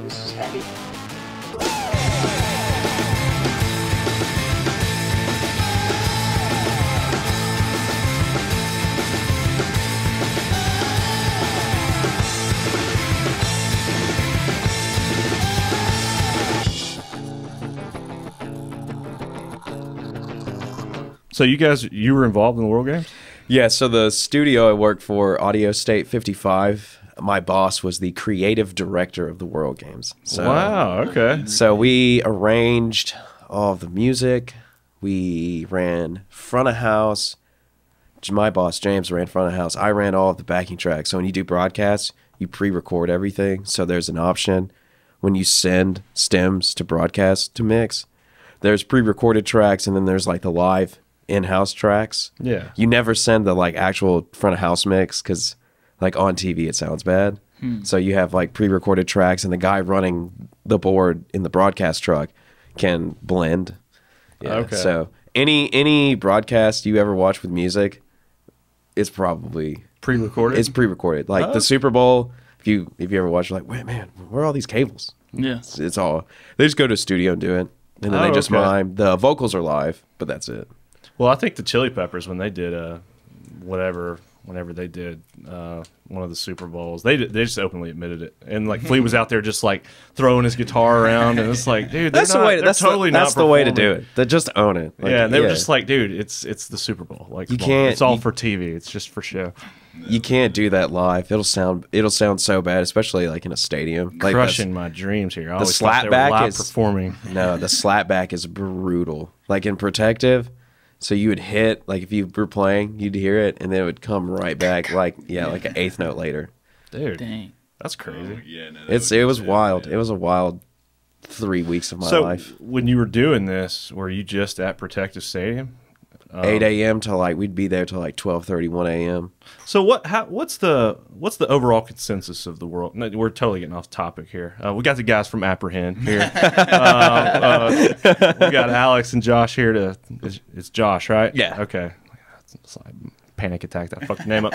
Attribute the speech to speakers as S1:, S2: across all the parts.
S1: This is heavy.
S2: So you were involved in the World Games?
S3: Yeah, so the studio I worked for, Audio State 55, my boss was the creative director of the World Games. So,
S2: wow, okay.
S3: So we arranged all of the music. We ran front of house. My boss, James, ran front of house. I ran all of the backing tracks. So when you do broadcasts, you pre-record everything. So there's an option when you send stems to broadcast to mix. There's pre-recorded tracks, and then there's like the live in-house tracks.
S2: Yeah.
S3: You never send the like actual front of house mix because like on TV it sounds bad. So you have like pre-recorded tracks, and the guy running the board in the broadcast truck can blend. Yeah.
S2: Okay.
S3: So any broadcast you ever watch with music, it's probably
S2: Pre-recorded?
S3: It's pre-recorded. Like the Super Bowl, if you ever watch, you're like, wait, man, where are all these cables?
S4: Yeah.
S3: It's all, they just go to a studio and do it, and then they just mime. The vocals are live, but that's it.
S2: Well, I think the Chili Peppers, when they did whenever they did one of the Super Bowls, they just openly admitted it, and like Flea was out there just like throwing his guitar around, and it's like, dude,
S3: That's the way. That's
S2: totally
S3: that's
S2: not
S3: the way to
S2: performing.
S3: do it. They just own it. Like,
S2: Yeah, and they were just like, dude, it's the Super Bowl. Like,
S3: You
S2: come on,
S3: can't-
S2: It's all
S3: you-
S2: for TV. It's just for show.
S3: you can't do that live. It'll sound so bad, especially like in a stadium. Like
S2: Crushing my dreams here. I
S3: the
S2: always thought they were
S3: slapback
S2: live
S3: is-
S2: performing.
S3: No, the slapback is brutal. Like in Protective, so you would hit, like if you were playing, you'd hear it, and then it would come right back, like like an eighth note later.
S2: Dude,
S4: Dang.
S2: that's crazy.
S5: Yeah, no,
S3: It was wild. It was a wild 3 weeks of my
S2: So
S3: life.
S2: when you were doing this, were you just at Protective Stadium?
S3: 8 a.m. to like we'd be there till like 12:30, 1 a.m.
S2: So what's the overall consensus of the world? No, we're totally getting off topic here. We got the guys from Apprehend here. We got Alex and Josh here it's Josh, right?
S3: Yeah.
S2: Okay. It's like panic attack that fucked the name up.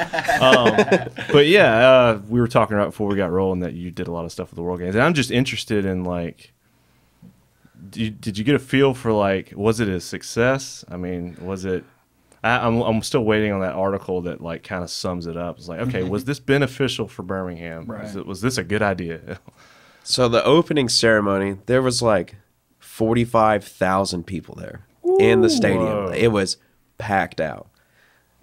S2: But yeah, we were talking about before we got rolling that you did a lot of stuff with the World Games, and I'm just interested in like, did you get a feel for like, was it a success? I mean, was it? I'm still waiting on that article that like kind of sums it up. It's like, okay, was this beneficial for Birmingham?
S4: Right.
S2: Was this a good idea?
S3: So the opening ceremony, there was like 45,000 people there in the stadium.
S2: Whoa.
S3: It was packed out.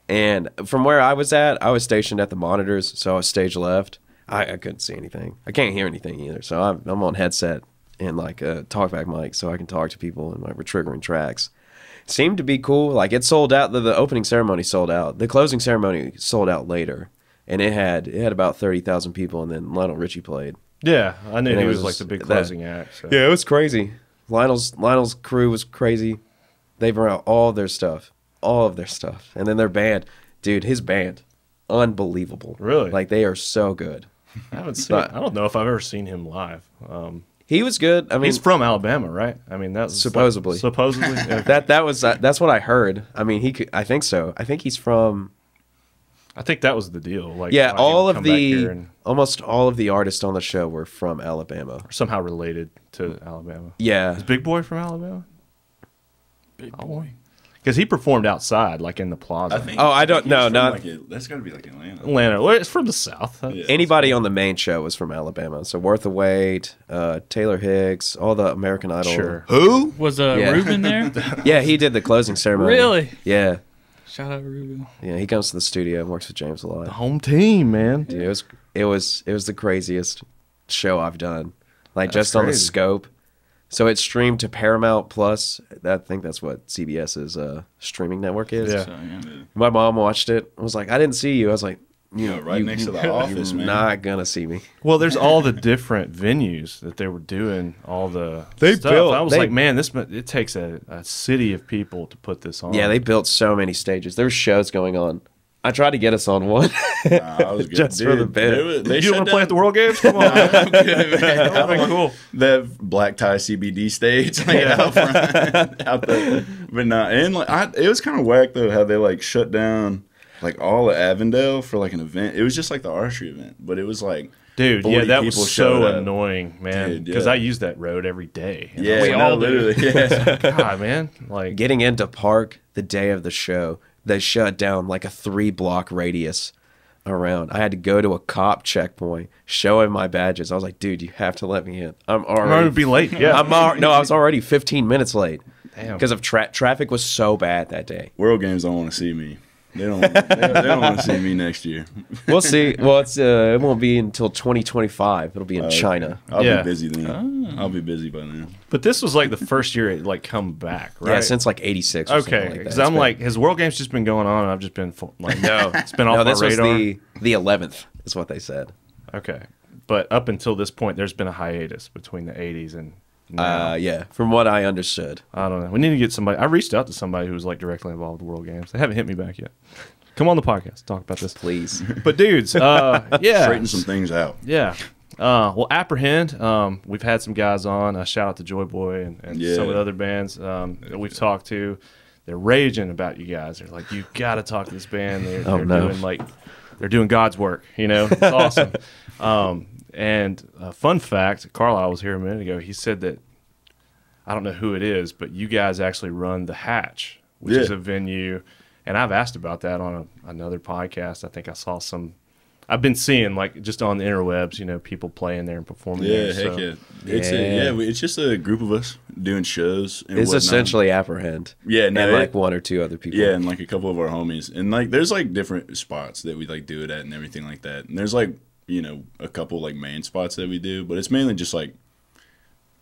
S3: And from where I was at, I was stationed at the monitors, so I was stage left. I couldn't see anything. I can't hear anything either. So I'm on headset and like a talkback mic, so I can talk to people and like we're triggering tracks. Seemed to be cool. Like it sold out. The opening ceremony sold out. The closing ceremony sold out later, and it had about 30,000 people. And then Lionel Richie played.
S2: Yeah, I knew
S3: And
S2: he
S3: it
S2: was
S3: was
S2: like the big
S3: that-
S2: closing act. So.
S3: Yeah, it was crazy. Lionel's crew was crazy. They brought all of their stuff, and then their band, dude. His band, unbelievable.
S2: Really?
S3: Like they are so good.
S2: I haven't seen. I don't know if I've ever seen him live.
S3: He was good. I mean,
S2: He's from Alabama, right? I mean, that's
S3: Supposedly.
S2: Like, supposedly. Yeah.
S3: that's what I heard. I mean, he could. I think so. I think he's from.
S2: I think that was the deal. Like,
S3: Yeah,
S2: why he would
S3: all of
S2: come back here
S3: the
S2: and
S3: almost all of the artists on the show were from Alabama.
S2: somehow related to Alabama.
S3: Yeah,
S2: Is Big Boy from Alabama?
S4: Big boy.
S2: Because he performed outside, like in the plaza.
S5: I think.
S3: Oh, I don't
S5: he's
S3: know,
S5: from,
S3: not-
S5: like, that's got to be like Atlanta.
S2: Atlanta. Well, it's from the South.
S5: Yeah.
S3: anybody on the main show was from Alabama. So Worth the Wait, Taylor Hicks, all the American Idol.
S2: Sure.
S5: Who?
S4: Was
S3: Yeah.
S4: Ruben there?
S3: Yeah, he did the closing ceremony.
S4: Really?
S3: Yeah.
S4: Shout out Ruben.
S3: Yeah, he comes to the studio and works with James a lot.
S2: The home team, man.
S3: Dude, it was the craziest show I've done. Like
S2: That's
S3: just on the
S2: crazy.
S3: scope. So it streamed to Paramount Plus. I think that's what CBS's streaming network is.
S2: Yeah.
S4: So, yeah.
S3: My mom watched it. I was like, I didn't see you. I was like,
S5: Yeah, right next to the office,
S3: you're
S5: man.
S3: not gonna see me.
S2: Well, there's all the different venues that they were doing all the
S3: They
S2: stuff.
S3: built-
S2: I was
S3: they-
S2: like, man, it takes a city of people to put this on.
S3: Yeah, they built so many stages. There were shows going on. I tried to get us on one.
S5: I was good.
S3: Just for the
S5: Dude,
S3: bit.
S5: They
S2: You want to play at the World Games? Come on.
S5: I'm good, man.
S2: That'd be cool.
S5: The black tie CBD stage, like, out front, out there. But not, and like, it was kind of whack though how they like shut down like all of Avondale for like an event. It was just like the archery event, but it was like
S2: Dude,
S5: 40
S2: yeah, that was
S5: people
S2: so
S5: showed up.
S2: annoying, man.
S5: Dude,
S2: Because
S5: yeah.
S2: I use that road every day. And
S5: Yeah,
S4: We
S5: no,
S4: all do.
S5: literally. Yeah.
S2: God, man. Like,
S3: Getting into park the day of the show, they shut down like a 3-block radius around. I had to go to a cop checkpoint, show him my badges. I was like, dude, you have to let me in. I'm
S2: I'm going to
S3: already
S2: be late. Yeah.
S3: no, I was already 15 minutes late
S2: Damn.
S3: because of traffic was so bad that day.
S5: World Games don't want to see me. They don't. They don't want to see me next year.
S3: We'll see. Well, it won't be until 2025. It'll be in China.
S5: I'll
S2: Yeah.
S5: be busy then. I'll be busy by then.
S2: But this was like the first year it like come back, right?
S3: Yeah, since like '86. Or something
S2: Okay,
S3: like
S2: because
S3: that.
S2: I'm like, has World Games just been going on and I've just been like,
S3: no,
S2: it's been off
S3: no.
S2: my
S3: This was
S2: radar?
S3: the 11th, is what they said.
S2: Okay. But up until this point, there's been a hiatus between the 80s and now.
S3: Yeah, from what I understood.
S2: I don't know. We need to get somebody. I reached out to somebody who was like directly involved with World Games. They haven't hit me back yet. Come on the podcast, talk about this.
S3: Please.
S2: But dudes, yeah.
S5: Straighten some things out.
S2: Yeah. Well, Apprehend, we've had some guys on. Shout out to Joy Boy and
S5: Yeah.
S2: some of the other bands that we've talked to. They're raging about you guys. They're like, you got to talk to this band. They're doing like, they're doing God's work. You know, it's awesome. And fun fact, Carlisle was here a minute ago. He said that I don't know who it is, but you guys actually run the Hatch, which is
S5: Yeah.
S2: a venue. And I've asked about that on another podcast. I think I saw some. I've been seeing like just on the interwebs, you know, people playing there and performing
S5: Yeah,
S2: there.
S5: heck
S2: so.
S5: yeah. It's just a group of us doing shows. And
S3: It's
S5: whatnot.
S3: essentially Apprehend.
S5: Yeah, no,
S3: and like
S5: it-
S3: one or two other people.
S5: Yeah, and like a couple of our homies, and like there's like different spots that we like do it at and everything like that. And there's like a couple like main spots that we do, but it's mainly just like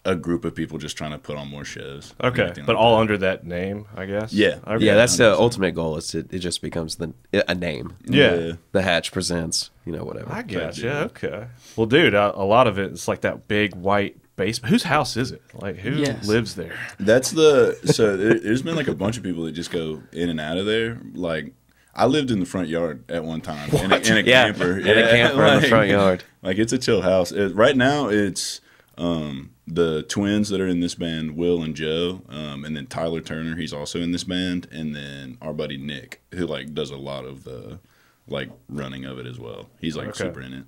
S5: a group of people just trying to put on more shows. and
S2: Okay,
S5: everything
S2: but
S5: like
S2: all
S5: that.
S2: under that name, I guess.
S5: Yeah.
S2: Okay.
S3: Yeah, that's the
S5: 100%.
S3: ultimate goal. Is it just becomes a name.
S2: Yeah.
S3: The Hatch presents, whatever.
S2: I guess.
S5: Yeah.
S2: Yeah. Okay. Well, dude, a lot of it is like that big white basement. Whose house is it? Like, who
S4: Yes.
S2: lives there?
S5: That's there's been like a bunch of people that just go in and out of there. Like I lived in the front yard at one time in a
S3: Yeah,
S5: camper.
S3: in a camper in the front yard.
S5: Like it's a chill house. Right now it's the twins that are in this band, Will and Joe, and then Tyler Turner, he's also in this band, and then our buddy Nick, who like does a lot of the like running of it as well. He's like
S2: Okay.
S5: super in it.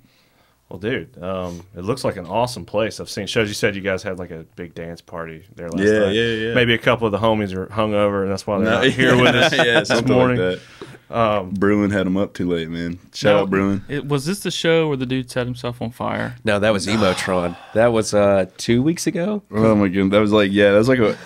S2: Well, dude, it looks like an awesome place. I've seen shows. You said you guys had like a big dance party there last
S5: Yeah,
S2: night.
S5: yeah.
S2: Maybe a couple of the homies are hungover, and that's why they're
S5: No,
S2: not here with us
S5: yeah,
S2: this
S5: something
S2: morning.
S5: like that. Bruin had him up too late, man. Shout out Bruin.
S4: Was this the show where the dude set himself on fire?
S3: No, that was Emotron. That was 2 weeks ago.
S5: Oh my god, that was like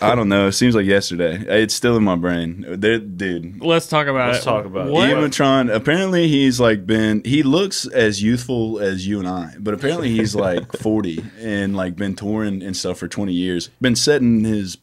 S5: I don't know. It seems like yesterday. It's still in my brain. Dude,
S4: Let's talk about
S2: Let's
S4: it.
S2: talk about it.
S4: What?
S5: Emotron, apparently he's like he looks as youthful as you and I, but apparently he's like 40 and like been touring and stuff for 20 years. Been setting his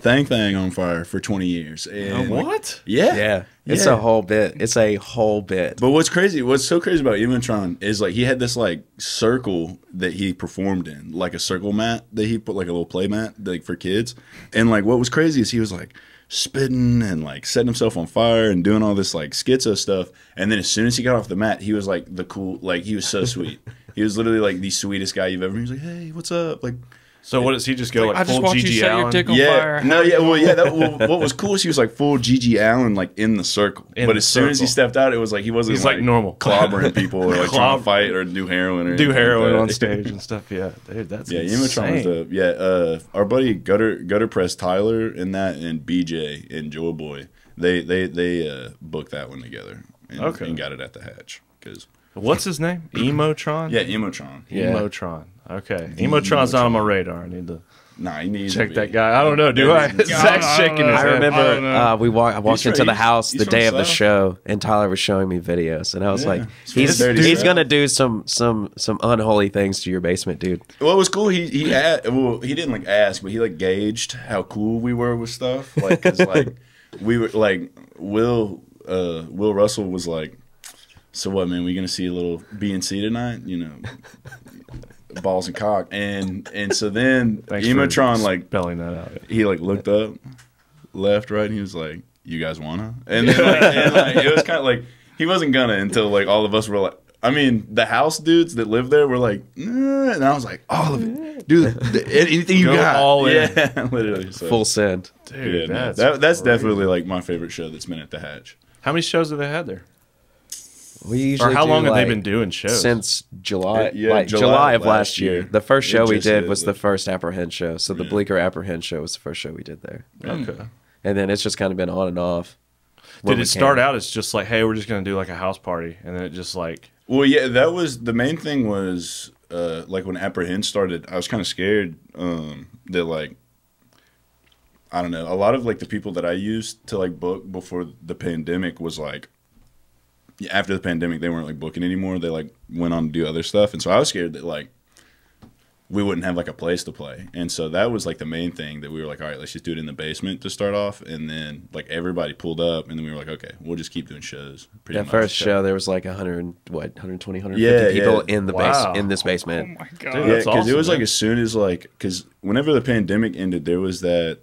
S5: thing on fire for 20 years. And
S2: What?
S5: Yeah.
S3: It's
S5: Yeah.
S3: a whole bit. It's a whole bit.
S5: But what's so crazy about Emotron is like he had this like circle that he performed in, like a circle mat that he put like a little play mat like for kids. And like what was crazy is he was like spitting and like setting himself on fire and doing all this like schizo stuff. And then as soon as he got off the mat, he was like the cool, like he was so sweet. He was literally like the sweetest guy you've ever. He was like, "Hey, what's up?" Like.
S2: So what does he just go like
S4: I just
S2: full
S4: watched you
S2: Gigi
S4: set your
S2: Allen?
S4: dick on
S5: Yeah,
S4: fire.
S5: no, yeah, well, yeah. What was cool is he was like full Gigi Allen, like in the circle.
S2: In
S5: but
S2: the
S5: as soon as he
S2: circle.
S5: stepped out, it was like he wasn't
S2: He's like normal.
S5: clobbering people or like trying to fight or do heroin or
S2: Do
S5: anything
S2: heroin
S5: like
S2: on
S5: that.
S2: stage and stuff. Yeah, dude, that's
S5: Yeah,
S2: insane.
S5: Emotron was dope. Yeah, our buddy Gutter Press Tyler and BJ and Joy Boy, they booked that one together and got it at the Hatch.
S2: What's his name? Emotron.
S5: Yeah, Emotron.
S3: Yeah.
S2: Emotron. Okay, Emotron's not on my radar. I need to
S5: Nah, he needs
S2: check
S5: to
S2: that
S5: be.
S2: guy. I don't know. Do I?
S5: Yeah,
S2: Zach's
S4: I don't
S2: shaking
S4: know.
S2: his
S3: I
S2: head.
S3: remember
S4: I don't know.
S3: I walked
S5: He's
S3: into the
S5: from-
S3: house
S5: he's
S3: the
S5: from
S3: day of the
S5: South.
S3: show, and Tyler was showing me videos, and I was like,
S5: He's from Dirty
S3: he's
S5: South.
S3: gonna do some unholy things to your basement, dude.
S5: Well, it was cool. He didn't like ask, but he like gauged how cool we were with stuff. Like, cause like we were like Will Russell was like, so what, man? We gonna see a little B&C tonight? Balls and cock, and so then
S2: Thanks
S5: Emotron
S2: for
S5: like
S2: spelling that out.
S5: he like looked up, left, right, and he was like, "You guys wanna?" And then like, it was kind of like he wasn't gonna until like all of us were like. I mean, the house dudes that live there were like, nah, and I was like, all of it, dude, anything you
S2: Go
S5: got,
S2: all in.
S5: yeah, literally. So,
S3: Full send.
S2: Dude,
S5: yeah,
S2: that's
S5: that's
S2: crazy.
S5: definitely like my favorite show that's been at the Hatch.
S2: How many shows have they had there?
S3: We usually
S2: Or how
S3: do,
S2: long have they
S3: like,
S2: been doing shows?
S3: Since July,
S5: Yeah,
S3: like
S5: July
S3: July
S5: of
S3: of last year. The first
S5: It
S3: show we
S5: just
S3: did
S5: hit,
S3: was the
S5: like-
S3: first Apprehend show. So the
S5: Yeah.
S3: Bleecker Apprehend show was the first show we did there.
S2: Okay.
S3: And then it's just kind of been on and off. when
S2: Did
S3: we
S2: it start
S3: can.
S2: out as just like, hey, we're just gonna do like a house party, and then it just like,
S5: Well, yeah, that was the main thing. Was like when Apprehend started, I was kind of scared that like I don't know, a lot of like the people that I used to like book before the pandemic was like after the pandemic they weren't like booking anymore. They like went on to do other stuff, and so I was scared that like we wouldn't have like a place to play. And so that was like the main thing that we were like, all right, let's just do it in the basement to start off. And then like everybody pulled up, and then we were like, okay, we'll just keep doing shows. Pretty
S3: That
S5: much.
S3: first show, there was like 120, 150
S5: Yeah,
S3: people
S5: yeah.
S3: in the
S2: Wow.
S3: in this
S4: Oh
S3: basement.
S4: my god.
S2: Dude,
S5: Yeah,
S2: that's
S5: because
S2: awesome,
S5: it was like
S2: man.
S5: as soon as like because whenever the pandemic ended, there was that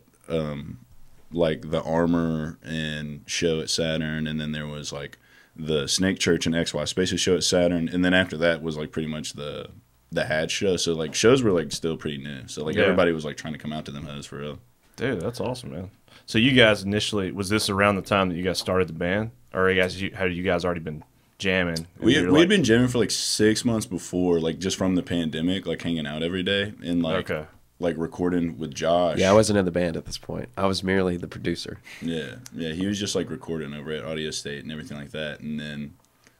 S5: like the Armor and show at Saturn, and then there was like the Snake Church and XY Spaces show at Saturn, and then after that was like pretty much the Hatch show. So like shows were like still pretty new. So like
S2: Yeah.
S5: everybody was like trying to come out to them hoes for real.
S2: dude, that's awesome, man. So you guys initially, was this around the time that you guys started the band, or had you guys already been jamming? And
S5: We
S2: you're
S5: we had
S2: like-
S5: been jamming for like 6 months before, like just from the pandemic, like hanging out every day and like
S2: Okay.
S5: like recording with Josh.
S3: Yeah, I wasn't in the band at this point. I was merely the producer.
S5: Yeah, he was just like recording over at Audio State and everything like that. And then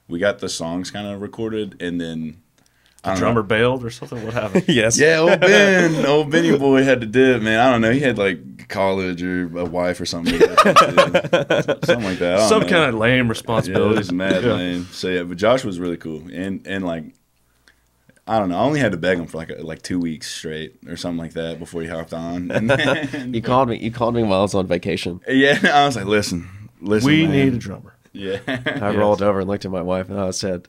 S5: we got the songs kind of recorded, and then I don't
S2: drummer
S5: know.
S2: bailed or something. What happened?
S3: Yes.
S5: Yeah, old Benny boy had to dip, man. I don't know. He had like college or a wife or something. Something like that. I don't
S2: Some
S5: know.
S2: kind of lame
S5: Yeah, it
S2: responsibility.
S5: was mad lame. So yeah, but Josh was really cool, and like I don't know. I only had to beg him for like 2 weeks straight or something like that before he hopped on. And then,
S3: You called me while I was on vacation.
S5: yeah, I was like, listen,
S2: We
S5: man.
S2: need a drummer.
S5: Yeah,
S3: I rolled over and looked at my wife and I said,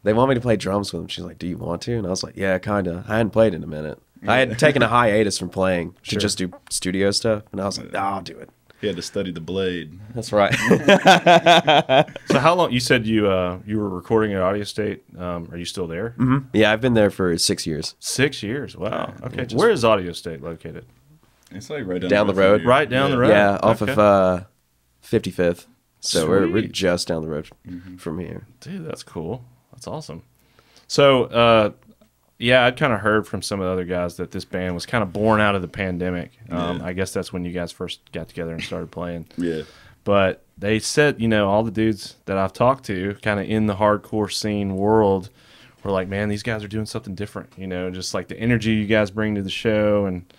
S3: "They want me to play drums with them." She's like, "Do you want to?" And I was like, "Yeah, kind of." I hadn't played in a minute. I had taken a hiatus from playing to just do studio stuff, and I was like, "I'll do it."
S5: he had to study the blade.
S3: That's right.
S2: So how long? You said you were recording at Audio State. Are you still there?
S3: Yeah, I've been there for 6 years.
S2: 6 years. Wow. Okay. Where is Audio State located?
S5: It's like right
S3: Down the
S5: from
S3: road.
S5: here.
S2: Right down the road.
S3: Yeah, off
S2: Okay.
S3: of 55th. So we're
S2: Sweet.
S3: just down the road from here.
S2: Dude, that's cool. That's awesome. So, yeah, I'd kind of heard from some of the other guys that this band was kind of born out of the pandemic.
S5: Yeah.
S2: I guess that's when you guys first got together and started playing.
S5: Yeah.
S2: But they said, all the dudes that I've talked to kind of in the hardcore scene world were like, man, these guys are doing something different, just like the energy you guys bring to the show. And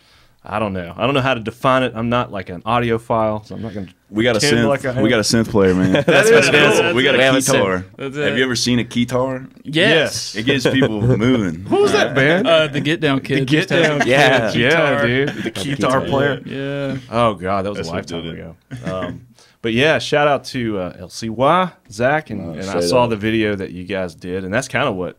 S2: I don't know how to define it. I'm not like an audiophile, so I'm not going to.
S5: We got a
S2: Pretend
S5: synth.
S2: like I am.
S5: We got a synth player, man.
S2: That is
S5: what it is.
S2: cool.
S5: We got
S3: We have
S5: a
S3: a synth.
S5: guitar.
S4: That's
S5: Have
S4: it.
S5: you ever seen a guitar?
S4: Yes.
S5: It gets people moving.
S2: What was that band?
S4: The Get Down Kid.
S2: Get
S4: just had
S2: Down
S4: a
S3: Yeah.
S2: Yeah,
S4: guitar.
S2: dude. The guitar player.
S4: Yeah.
S2: Oh god, that was
S5: That's
S2: a
S5: what
S2: lifetime
S5: did it.
S2: ago. But yeah, shout out to LCY, Zach, and I
S5: straight
S2: saw
S5: up.
S2: the video that you guys did, and that's kind of what,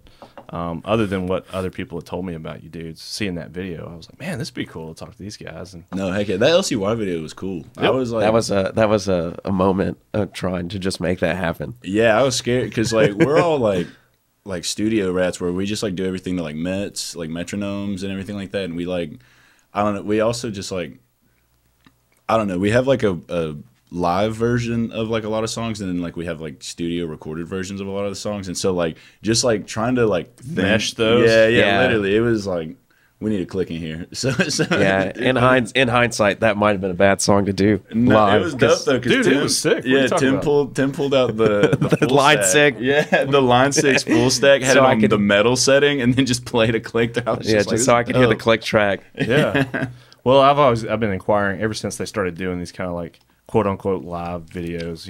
S2: other than what other people had told me about you dudes, seeing that video, I was like, man, this would be cool to talk to these guys. And
S5: No, heck yeah. That LCY video was cool. I was like,
S3: That was a moment of trying to just make that happen.
S5: yeah, I was scared because like we're all like studio rats where we just like do everything to like mets, like metronomes and everything like that, and we like I don't know. We also just like I don't know. We have like a live version of like a lot of songs, and then like we have like studio recorded versions of a lot of the songs, and so like just like trying to like
S2: Mesh those?
S5: Yeah,
S3: Yeah.
S5: literally, it was like we need a click in here. So
S3: Yeah, in hindsight, that might have been a bad song to do
S5: No,
S3: live.
S5: it was
S3: 'cause
S5: dope though. 'Cause
S2: Dude, it
S5: Tim,
S2: was sick. What are you
S5: Yeah,
S2: talking about?
S5: Tim pulled out the full
S3: line
S5: stack.
S3: six.
S5: Yeah, the line 6 full stack had
S3: So
S5: it
S3: I
S5: on
S3: could-
S5: the metal setting, and then just played a click. That I was
S3: Yeah,
S5: just,
S3: just
S5: like,
S3: so I could hear the
S5: dope.
S3: click track.
S2: yeah, well, I've been inquiring ever since they started doing these kind of like quote unquote live videos.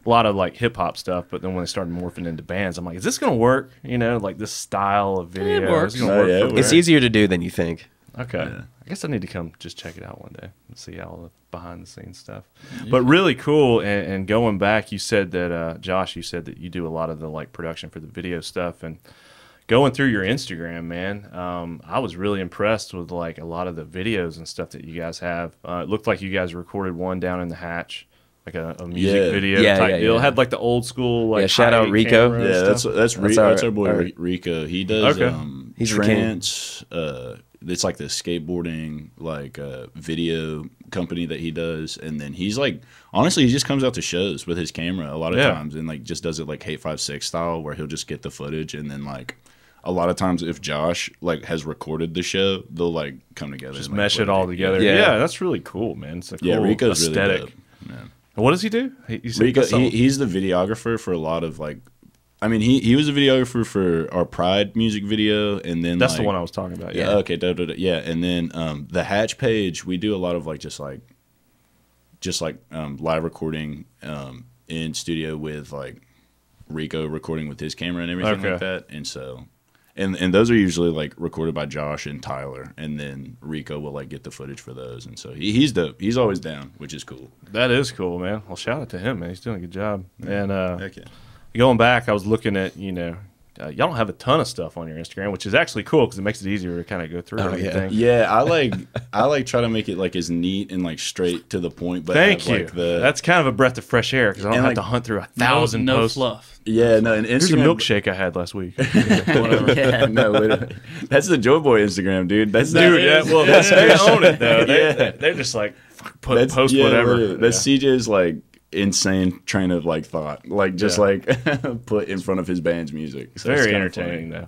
S2: A lot of like hip hop stuff, but then when they started morphing into bands, I'm like, is this gonna work? Like this style of video.
S4: works.
S2: Is it gonna
S5: Oh,
S2: work
S5: yeah,
S2: for
S5: it
S2: me?
S3: It's easier to do than you think.
S2: Okay.
S5: Yeah.
S2: I guess I need to come just check it out one day and see all the behind the scenes stuff. But really cool. And going back, you said that, Josh, you said that you do a lot of the like production for the video stuff. And going through your Instagram, man, I was really impressed with like a lot of the videos and stuff that you guys have. It looked like you guys recorded one down in the hatch, like a music
S5: Yeah.
S2: video
S3: Yeah,
S2: type
S3: yeah,
S2: deal.
S3: yeah.
S2: It had like the old school like
S3: Yeah, shout out
S2: high
S3: Rico.
S2: camera and
S5: Yeah,
S2: stuff.
S5: that's
S3: That's
S5: our
S3: our-
S5: boy
S3: our-
S5: Rico. He does.
S2: Okay.
S3: He's
S5: Trance. It's like the skateboarding like video company that he does, and then he's like honestly he just comes out to shows with his camera a lot of times and like just does it like Hate 5/6 style where he'll just get the footage and then like a lot of times if Josh like has recorded the show they'll like come together
S2: Just
S5: and, like,
S2: mesh it all together.
S3: Yeah.
S2: Yeah, that's really cool, man. It's a cool
S5: Rico's
S2: aesthetic.
S5: really dope. Yeah.
S2: And what does he do? He said
S5: Rico,
S2: that's all-
S5: he's the videographer for a lot of like I mean he was a videographer for our Pride music video and then
S2: that's
S5: like,
S2: the one I was talking about.
S5: Yeah.
S2: Yeah.
S5: Okay. Yeah. And then the Hatch page, we do a lot of like just live recording in studio with like Rico recording with his camera and everything like that. And so, and those are usually like recorded by Josh and Tyler, and then Rico will like get the footage for those. And so he's dope. He's always down, which is cool.
S2: That is cool, man. Well, shout out to him, man. He's doing a good job. And
S5: Heck yeah.
S2: going back, I was looking at, y'all don't have a ton of stuff on your Instagram, which is actually cool because it makes it easier to kind of go through everything.
S5: Yeah, I like try to make it like as neat and like straight to the point. But
S2: Thank
S5: have,
S2: you.
S5: Like, the
S2: That's kind of a breath of fresh air because I don't
S5: And,
S2: have
S5: like,
S2: to hunt through 1,000
S4: no
S2: posts.
S4: fluff.
S5: yeah no and
S2: Here's a
S5: Instagram
S2: milkshake I had last week.
S4: Whatever.
S3: Yeah.
S5: no, literally. That's the Joy Boy Instagram, dude. That's
S2: Dude, yeah, well, they own it though.
S5: Yeah.
S2: They're just like fuck,
S5: That's,
S2: post
S5: yeah,
S2: whatever.
S5: literally. That's CJ's like insane train of like thought, like just like put in front of his band's music. So it's
S2: Very
S5: kinda
S2: entertaining though.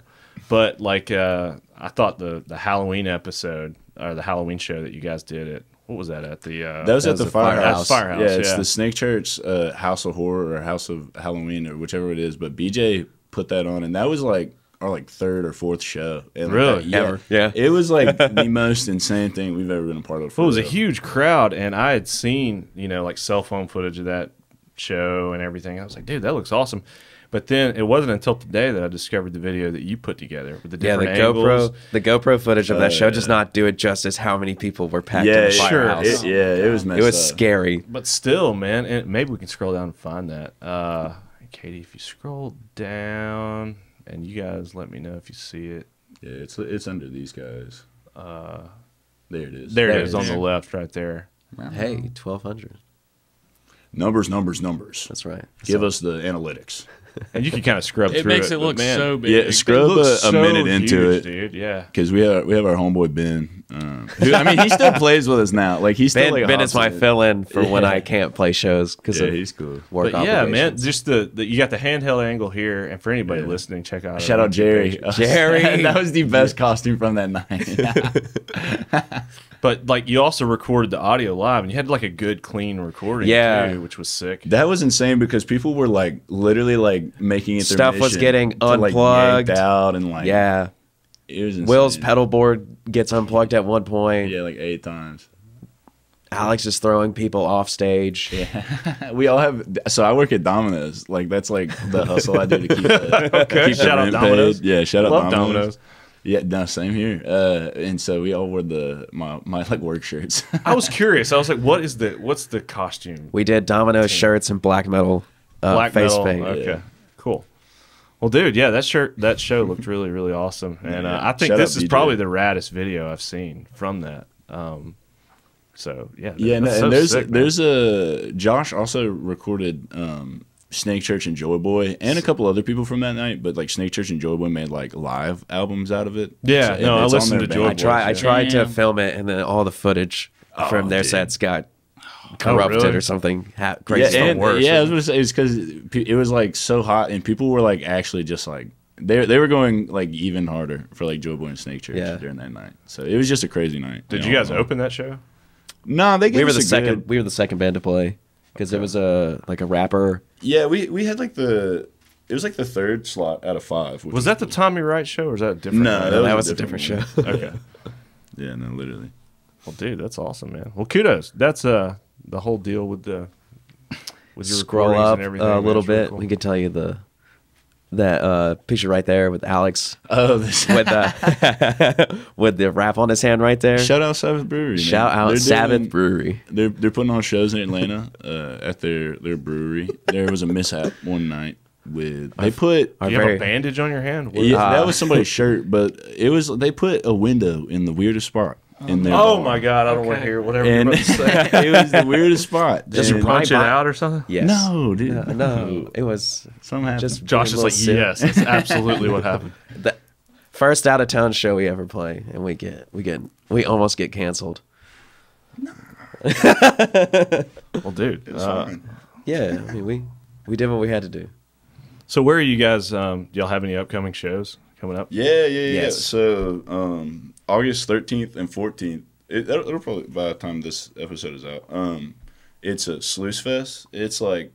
S2: But like I thought the Halloween episode or the Halloween show that you guys did at what was that at the
S5: That was at the
S2: Firehouse.
S5: Firehouse.
S2: Firehouse,
S5: Yeah, it's
S2: yeah.
S5: the Snake Church House of Horror or House of Halloween or whichever it is. But BJ put that on, and that was like our like third or fourth show. And like,
S2: Really?
S5: yeah,
S3: Ever. Yeah.
S5: It was like the most insane thing we've ever been a part of.
S2: Well, it was a
S5: real.
S2: huge crowd, and I had seen, like cell phone footage of that show and everything. I was like, dude, that looks awesome. But then it wasn't until today that I discovered the video that you put together with the
S3: Yeah,
S2: different
S3: the
S2: angles.
S3: GoPro footage of that show does not do it justice how many people were packed in
S5: Yeah,
S3: the
S2: sure.
S3: Firehouse.
S5: it was messed
S3: It was
S5: up.
S3: scary.
S2: But still, man, and maybe we can scroll down and find that. Katie, if you scroll down, and you guys let me know if you see it.
S5: Yeah, it's under these guys. There it is.
S2: There
S3: There
S2: it
S3: it
S2: is on
S3: is.
S2: the left right there.
S3: Hey, 1,200.
S5: Numbers.
S3: That's right.
S5: Give us the analytics.
S2: And you can kind of scrub
S4: It
S2: through
S4: makes
S2: it.
S4: it
S2: but
S4: look
S2: man,
S4: so big.
S5: Yeah, scrub
S2: it looks
S5: a
S2: so
S5: minute into
S2: huge,
S5: it.
S2: dude. Yeah.
S5: Because we have our homeboy Ben. Who, I mean, he still plays with us now. Like he's still
S3: Ben,
S5: like
S3: is my fill-in for when I can't play shows because
S5: Yeah,
S3: of
S5: he's cool.
S3: work
S2: But yeah, man,
S3: obligations.
S2: just the you got the handheld angle here, and for anybody listening, check out
S5: Shout
S2: our
S5: out Jerry.
S2: page.
S3: Jerry.
S5: that was the best costume from that night.
S2: But like you also recorded the audio live, and you had like a good clean recording,
S3: Yeah.
S2: too, which was sick.
S5: That was insane because people were like literally like making it. Their
S3: Stuff was
S5: mission
S3: getting
S5: to, like,
S3: unplugged.
S5: yanked out, and like
S3: Yeah.
S5: it was insane.
S3: Will's pedal board gets unplugged at one point.
S5: Yeah, like 8 times.
S3: Alex is throwing people off stage.
S5: Yeah, we all have. So I work at Domino's. Like that's like the hustle I do to keep.
S2: Okay,
S5: keep the
S2: shout out
S5: rent
S2: Domino's.
S5: paid. Yeah, shout out
S2: Love
S5: Domino's.
S2: Domino's.
S5: Yeah, no, same here. And so we all wore my like work shirts.
S2: I was curious. I was like, what's the costume?
S3: We did Domino's shirts and black metal
S2: Black
S3: face
S2: metal.
S3: paint.
S2: Okay,
S5: Yeah.
S2: cool. Well, dude, yeah, that show looked really, really awesome, and
S5: Yeah.
S2: I think
S5: Shout
S2: this
S5: out
S2: is
S5: BJ.
S2: probably the raddest video I've seen from that. So yeah,
S5: Yeah,
S2: that's
S5: and
S2: so sick, man.
S5: there's a Josh also recorded Snake Church and Joy Boy and a couple other people from that night, but like Snake Church and Joy Boy made like live albums out of it.
S2: Yeah, no, I
S5: it's on
S2: listened
S5: their
S2: to Joy
S5: band.
S2: Boy.
S3: I tried to
S4: Damn.
S3: film it, and then all the footage from their
S5: dude.
S3: sets got corrupted
S2: really?
S3: or something.
S5: Yeah,
S3: Crazy.
S5: and,
S2: worse,
S5: yeah, I
S2: isn't
S5: was gonna say it's because it was like so hot, and people were like actually just like they were going like even harder for like Joy Boy and Snake Church
S3: Yeah.
S5: during that night. So it was just a crazy night.
S2: Did you guys open that show?
S5: No, they gave
S3: we were
S5: us
S3: the
S5: a
S3: second.
S5: good-
S3: We were the second band to play because it was a rapper.
S5: Yeah, we had like it was like the third slot out of 5. which
S2: Was that the Tommy Wright show, or was that a different?
S5: No,
S2: night?
S5: that
S3: was a
S5: a
S3: different
S5: different
S3: show.
S2: Okay.
S5: Yeah, no, literally.
S2: Well, dude, that's awesome, man. Well, kudos. That's the whole deal with your
S3: Scroll
S2: recordings
S3: up
S2: and everything.
S3: a
S2: man.
S3: little
S2: It's really
S3: bit.
S2: cool.
S3: We could tell you that picture right there with Alex
S5: Oh, this
S3: with with the wrap on his hand right there.
S5: shout out Sabbath Brewery. Man.
S3: Shout out
S5: They're
S3: Sabbath
S5: doing-
S3: Brewery.
S5: They're putting on shows in Atlanta at their brewery. There was a mishap one night with they put
S3: Our
S2: Do you have
S3: very-
S2: a bandage on your hand? What-
S5: yeah, that was somebody's shirt, but they put a window in the weirdest spot in their
S2: Oh
S5: bar.
S2: my God! I don't want to hear whatever you're
S5: And
S2: about to say.
S5: it was the weirdest spot.
S2: Just
S5: And-
S2: punch it
S3: my-
S2: out or something.
S3: Yes.
S5: No, dude.
S3: No, it was
S5: Something happened.
S3: just
S2: Josh is
S3: being a
S2: like,
S3: little
S2: yes, that's absolutely what happened.
S3: The, First out of town show we ever play, and we almost get canceled.
S2: Well, dude.
S5: It's fine.
S3: Yeah, I mean we did what we had to do.
S2: So where are you guys? Do y'all have any upcoming shows coming up?
S5: Yeah.
S3: Yes.
S5: So August 13th and 14th. It'll probably by the time this episode is out. It's a Sluice Fest. It's like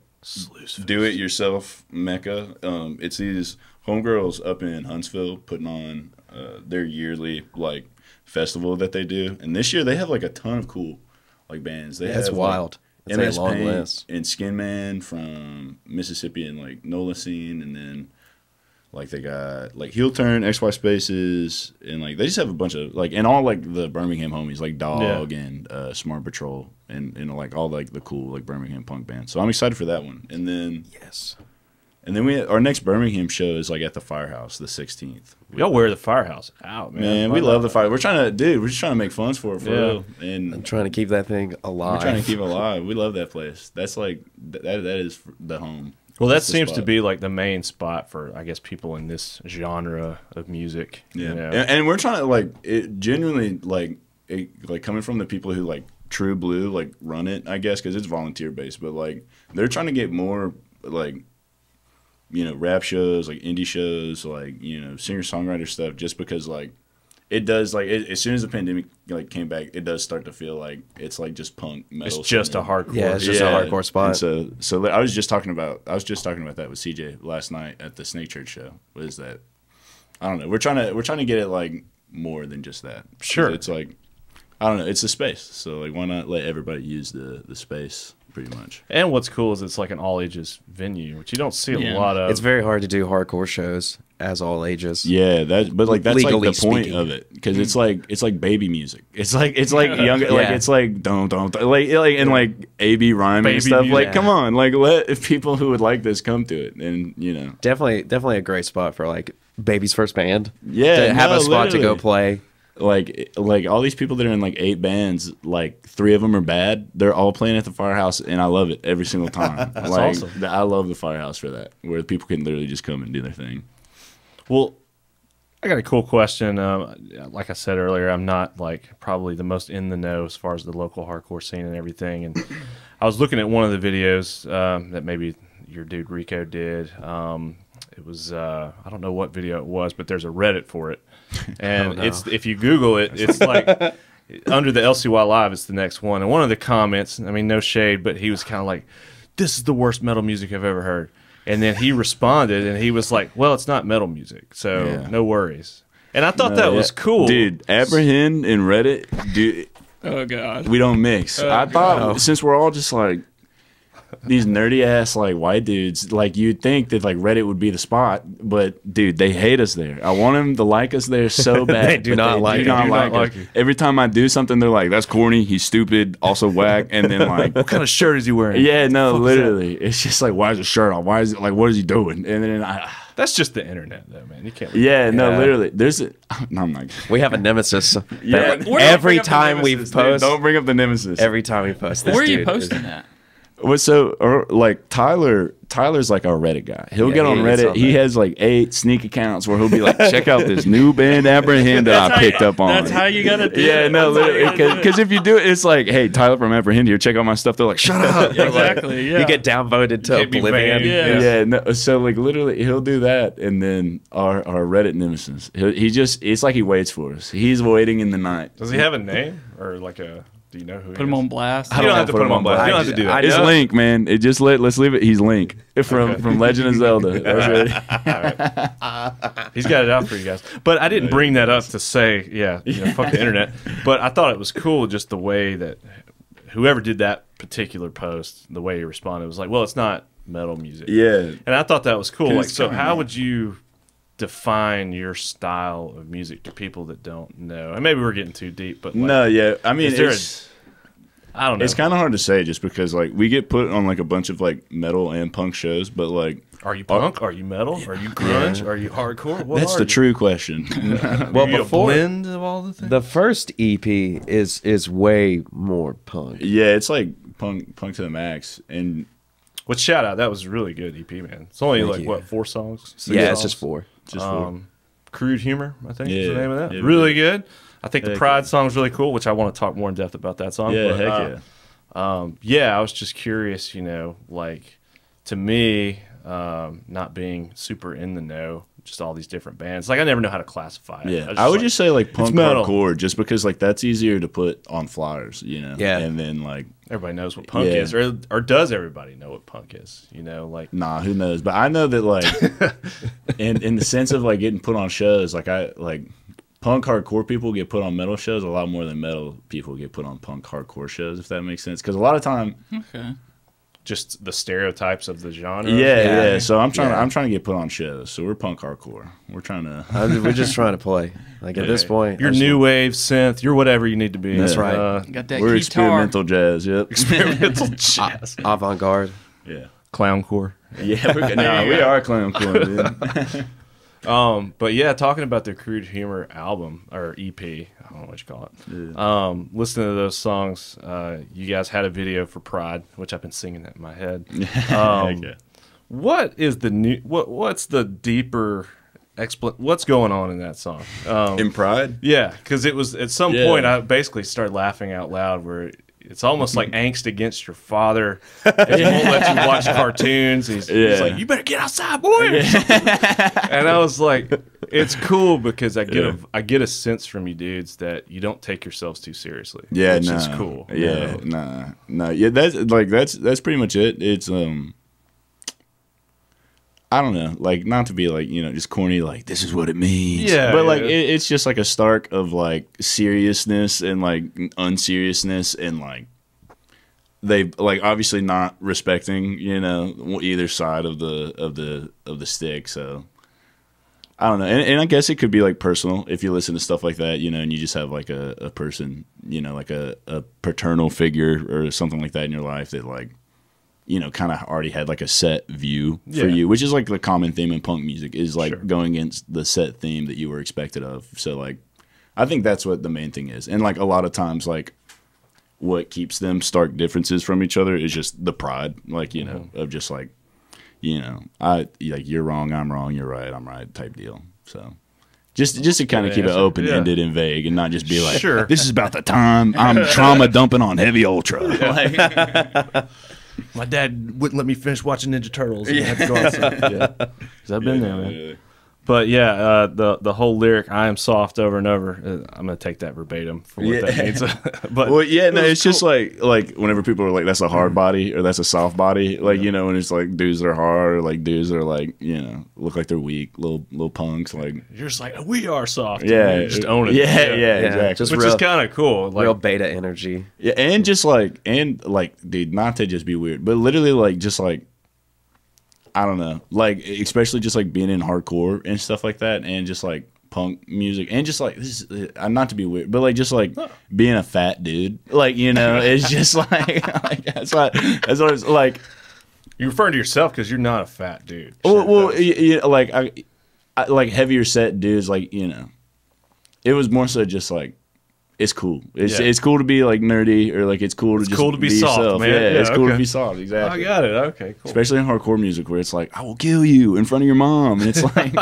S5: do it yourself mecca. It's these homegirls up in Huntsville putting on their yearly like festival that they do, and this year they have like a ton of cool like bands.
S3: That's
S5: have,
S3: wild.
S5: Like,
S3: It's
S5: MS
S3: a long
S5: Paint
S3: list.
S5: and Skin Man from Mississippi and like NOLA scene, and then like they got like Heel Turn, XY Spaces, and like they just have a bunch of like and all like the Birmingham homies like Dog and Smart Patrol and like all like the cool like Birmingham punk bands. So I'm excited for that one. And then our next Birmingham show is like at the Firehouse the 16th.
S2: Y'all wear the Firehouse out, man.
S5: Man, we love the Fire. We're just trying to make funds for it for real.
S3: I'm
S5: And
S3: trying to keep that thing alive.
S5: we're trying to keep it alive. We love that place. That's like that is the home.
S2: Well, that
S5: That's the
S2: seems to
S5: spot.
S2: be like the main spot for, I guess, people in this genre of music.
S5: Yeah,
S2: You know?
S5: and we're trying to like it genuinely like coming from the people who like True Blue like run it, I guess, because it's volunteer based, but like they're trying to get more like rap shows, like indie shows, like singer songwriter stuff, just because like it does like as soon as the pandemic like came back, it does start to feel like it's like just punk metal.
S2: It's just a
S5: scene.
S2: hardcore.
S3: Yeah, it's just a hardcore spot.
S5: And so I was just talking about that with CJ last night at the Snake Church show. Was that I don't know. We're trying to get it like more than just that.
S2: Sure.
S5: It's like I don't know. It's the space. So like why not let everybody use the space pretty much.
S2: And what's cool is it's like an all ages venue, which you don't see a lot of.
S3: It's very hard to do hardcore shows as all ages.
S5: Yeah, that's like the
S3: Legally
S5: point
S3: speaking.
S5: of it, because it's like baby music. It's like younger, like it's like don't like and like AB rhyme
S2: Baby
S5: and stuff.
S2: music.
S5: Like come on, like let people who would like this come to it, and
S3: Definitely a great spot for like baby's first band.
S5: Yeah,
S3: to have
S5: no,
S3: a spot to go
S5: literally.
S3: play.
S5: like all these people that are in like 8 bands, like 3 of them are bad. They're all playing at the Firehouse, and I love it every single time.
S2: That's
S5: like,
S2: awesome.
S5: I love the Firehouse for that, where people can literally just come and do their thing.
S2: Well, I got a cool question. Like I said earlier, I'm not like probably the most in the know as far as the local hardcore scene and everything. And I was looking at one of the videos that maybe your dude Rico did. It was I don't know what video it was, but there's a Reddit for it, and it's if you Google it, it's like under the LCY Live. It's the next one, and one of the comments. I mean, no shade, but he was kind of like, "This is the worst metal music I've ever heard." And then he responded, and he was like, "Well, it's not metal music, so no worries." And I thought that was cool,
S5: dude. Apprehend and Reddit, dude.
S4: Oh God.
S5: We don't mix. I thought since we're all just like these nerdy ass like white dudes, like you'd think that like Reddit would be the spot, but dude, they hate us there. I want them to like us there so bad.
S3: They do not like
S5: us. Every time I do something, they're like, "That's corny. He's stupid. Also whack." And then like,
S2: What kind of shirt is he wearing?
S5: yeah, no, literally, it's just like, why is his shirt on? Why is it like, what is he doing? And then
S2: That's just the internet, though, man. You can't.
S5: literally, there's a. No, I'm not.
S3: We have a nemesis.
S5: Yeah.
S3: that
S4: We're not
S3: every
S5: Bring up the
S3: time we
S5: nemesis, dude.
S3: post,
S5: Don't bring up the nemesis.
S3: every time we post, this
S4: Where are you
S3: dude
S4: posting that?
S5: Like Tyler's like our Reddit guy. He'll get on
S3: he is
S5: Reddit.
S3: on
S5: He
S3: there.
S5: has like 8 sneak accounts where he'll be like, "Check out this new band Apprehend that I picked up on."
S4: That's how you gotta do
S5: Yeah,
S4: it.
S5: no,
S4: That's how you gotta do it.
S5: because if you do it, it's like, "Hey, Tyler from Apprehend here, check out my stuff." They're like, "Shut up."
S4: Exactly. Yeah.
S3: You get downvoted to
S2: Can't be
S3: oblivion.
S2: vain.
S4: Yeah.
S5: Yeah, no, so like literally, he'll do that, and then our Reddit nemesis, he just it's like he waits for us. He's waiting in the night.
S2: Does he have a name or like a? Do you know who?
S4: Put him on blast.
S2: You don't have to put him on blast. You don't have to do that.
S5: It's Link, man. Let's leave it. He's Link from Legend of Zelda. That's right.
S2: He's got it out for you guys. But I didn't bring that up to say, fuck the internet. But I thought it was cool just the way that whoever did that particular post, the way he responded was like, well, it's not metal music.
S5: Yeah.
S2: And I thought that was cool. Like,
S5: It's
S2: so
S5: kinda
S2: how
S5: neat.
S2: would you define your style of music to people that don't know? And maybe we're getting too deep, but like,
S5: No, yeah. I mean,
S2: is there I don't know.
S5: it's kind of hard to say just because like we get put on like a bunch of like metal and punk shows, but like
S2: Are you punk? Are you metal? Are you grunge? Are you hardcore? What
S5: that's
S2: are
S5: the
S2: you?
S5: true question.
S3: Well,
S2: Are you
S3: before
S2: a blend of all the things?
S3: the first EP is way more punk.
S5: Yeah, it's like punk to the max, and
S2: Which shout out, that was a really good EP, man. It's only
S3: Thank
S2: like
S3: you.
S2: what, 4 songs? 6
S3: Yeah, it's
S2: songs?
S3: just 4.
S5: just for
S2: Crude Humor, I think is the
S5: Yeah.
S2: name of that.
S5: Yeah,
S2: Really
S5: yeah.
S2: good. I think the
S5: Heck
S2: Pride song's really cool, which I want to talk more in depth about that song.
S5: Yeah,
S2: but,
S5: heck yeah.
S2: yeah, I was just curious, you know, like to me, not being super in the know, just all these different bands. Like I never know how to classify it.
S5: Yeah, I would just say like punk
S2: metal.
S5: hardcore, just because like that's easier to put on flyers, you know.
S3: Yeah.
S5: and then like
S2: everybody knows what punk
S5: Yeah.
S2: is, or does everybody know what punk is? You know, like
S5: nah, who knows? But I know that like in the sense of like getting put on shows, like I like punk hardcore people get put on metal shows a lot more than metal people get put on punk hardcore shows, if that makes sense. Because a lot of time,
S4: Okay.
S2: just the stereotypes of the genre.
S5: yeah. So I'm trying
S3: Yeah.
S5: to get put on shows. So we're punk hardcore. We're trying to.
S3: We're just trying to play. Like at this point,
S2: You're
S3: I just
S2: new wave synth. You're whatever you need to be.
S3: That's right.
S4: Got that
S5: We're
S4: guitar.
S5: experimental jazz. Yep.
S2: Experimental jazz.
S3: avant-garde.
S5: yeah.
S2: Clowncore.
S5: Yeah. We are clown core, dude.
S2: But yeah, talking about their Crude Humor album or EP, I don't know what you call it. Listening to those songs, you guys had a video for Pride, which I've been singing that in my head.
S5: Heck yeah.
S2: What is the new? What's the deeper? What's going on in that song?
S5: In Pride.
S2: Yeah, because it was at some
S5: Yeah.
S2: point I basically started laughing out loud where it's almost like angst against your father. He won't let you watch cartoons. He's
S5: Yeah.
S2: like, "You better get outside, boy." And I was like, "It's cool because I get a sense from you dudes that you don't take yourselves too seriously."
S5: Yeah,
S2: which
S5: no.
S2: is cool.
S5: Yeah, no. Yeah, that's pretty much it. It's I don't know, like not to be like just corny, like this is what it means.
S2: Yeah,
S5: but like
S2: yeah.
S5: it's just like a stark of like seriousness and like unseriousness and like they like obviously not respecting either side of the stick. So I don't know, and I guess it could be like personal if you listen to stuff like that, and you just have like a person, like a paternal figure or something like that in your life that like. Kind of already had like a set view for you, which is like the common theme in punk music is like going against the set theme that you were expected of. So like, I think that's what the main thing is. And like a lot of times, like what keeps them stark differences from each other is just the pride, like, of just like, you're wrong, I'm wrong, you're right, I'm right type deal. So just to kind of keep it open-ended and vague and not just be like, this is about the time I'm trauma dumping on Heavy Ultra. Like,
S2: My dad wouldn't let me finish watching Ninja Turtles. And I had to go outside. Because I've been there, man. But yeah, the whole lyric "I am soft" over and over. I'm gonna take that verbatim for what that means. But
S5: well, yeah, no, it's just like whenever people are like, "That's a hard body" or "That's a soft body," like when it's like dudes that are hard or like dudes that are like look like they're weak, little punks. Like
S2: you're just like, we are soft.
S5: Yeah,
S2: you just own it.
S5: Yeah, exactly.
S3: Just
S2: Which is kind of cool. Like,
S3: real beta energy.
S5: Yeah, and just like dude, not to just be weird, but literally like just like. I don't know, like especially just like being in hardcore and stuff like that, and just like punk music, and just like this is not to be weird, but like just like being a fat dude, like it's just like that's what it's like.
S2: You're referring to yourself because you're not a fat dude.
S5: Well, like I like heavier set dudes, like it was more so just like. It's cool. It's cool to be like nerdy or like it's cool to
S2: be
S5: soft,
S2: yourself, man.
S5: Yeah,
S2: Yeah,
S5: it's cool to
S2: okay.
S5: be soft. Exactly.
S2: I got it. Okay, cool.
S5: Especially in hardcore music where it's like, I will kill you in front of your mom. And it's like,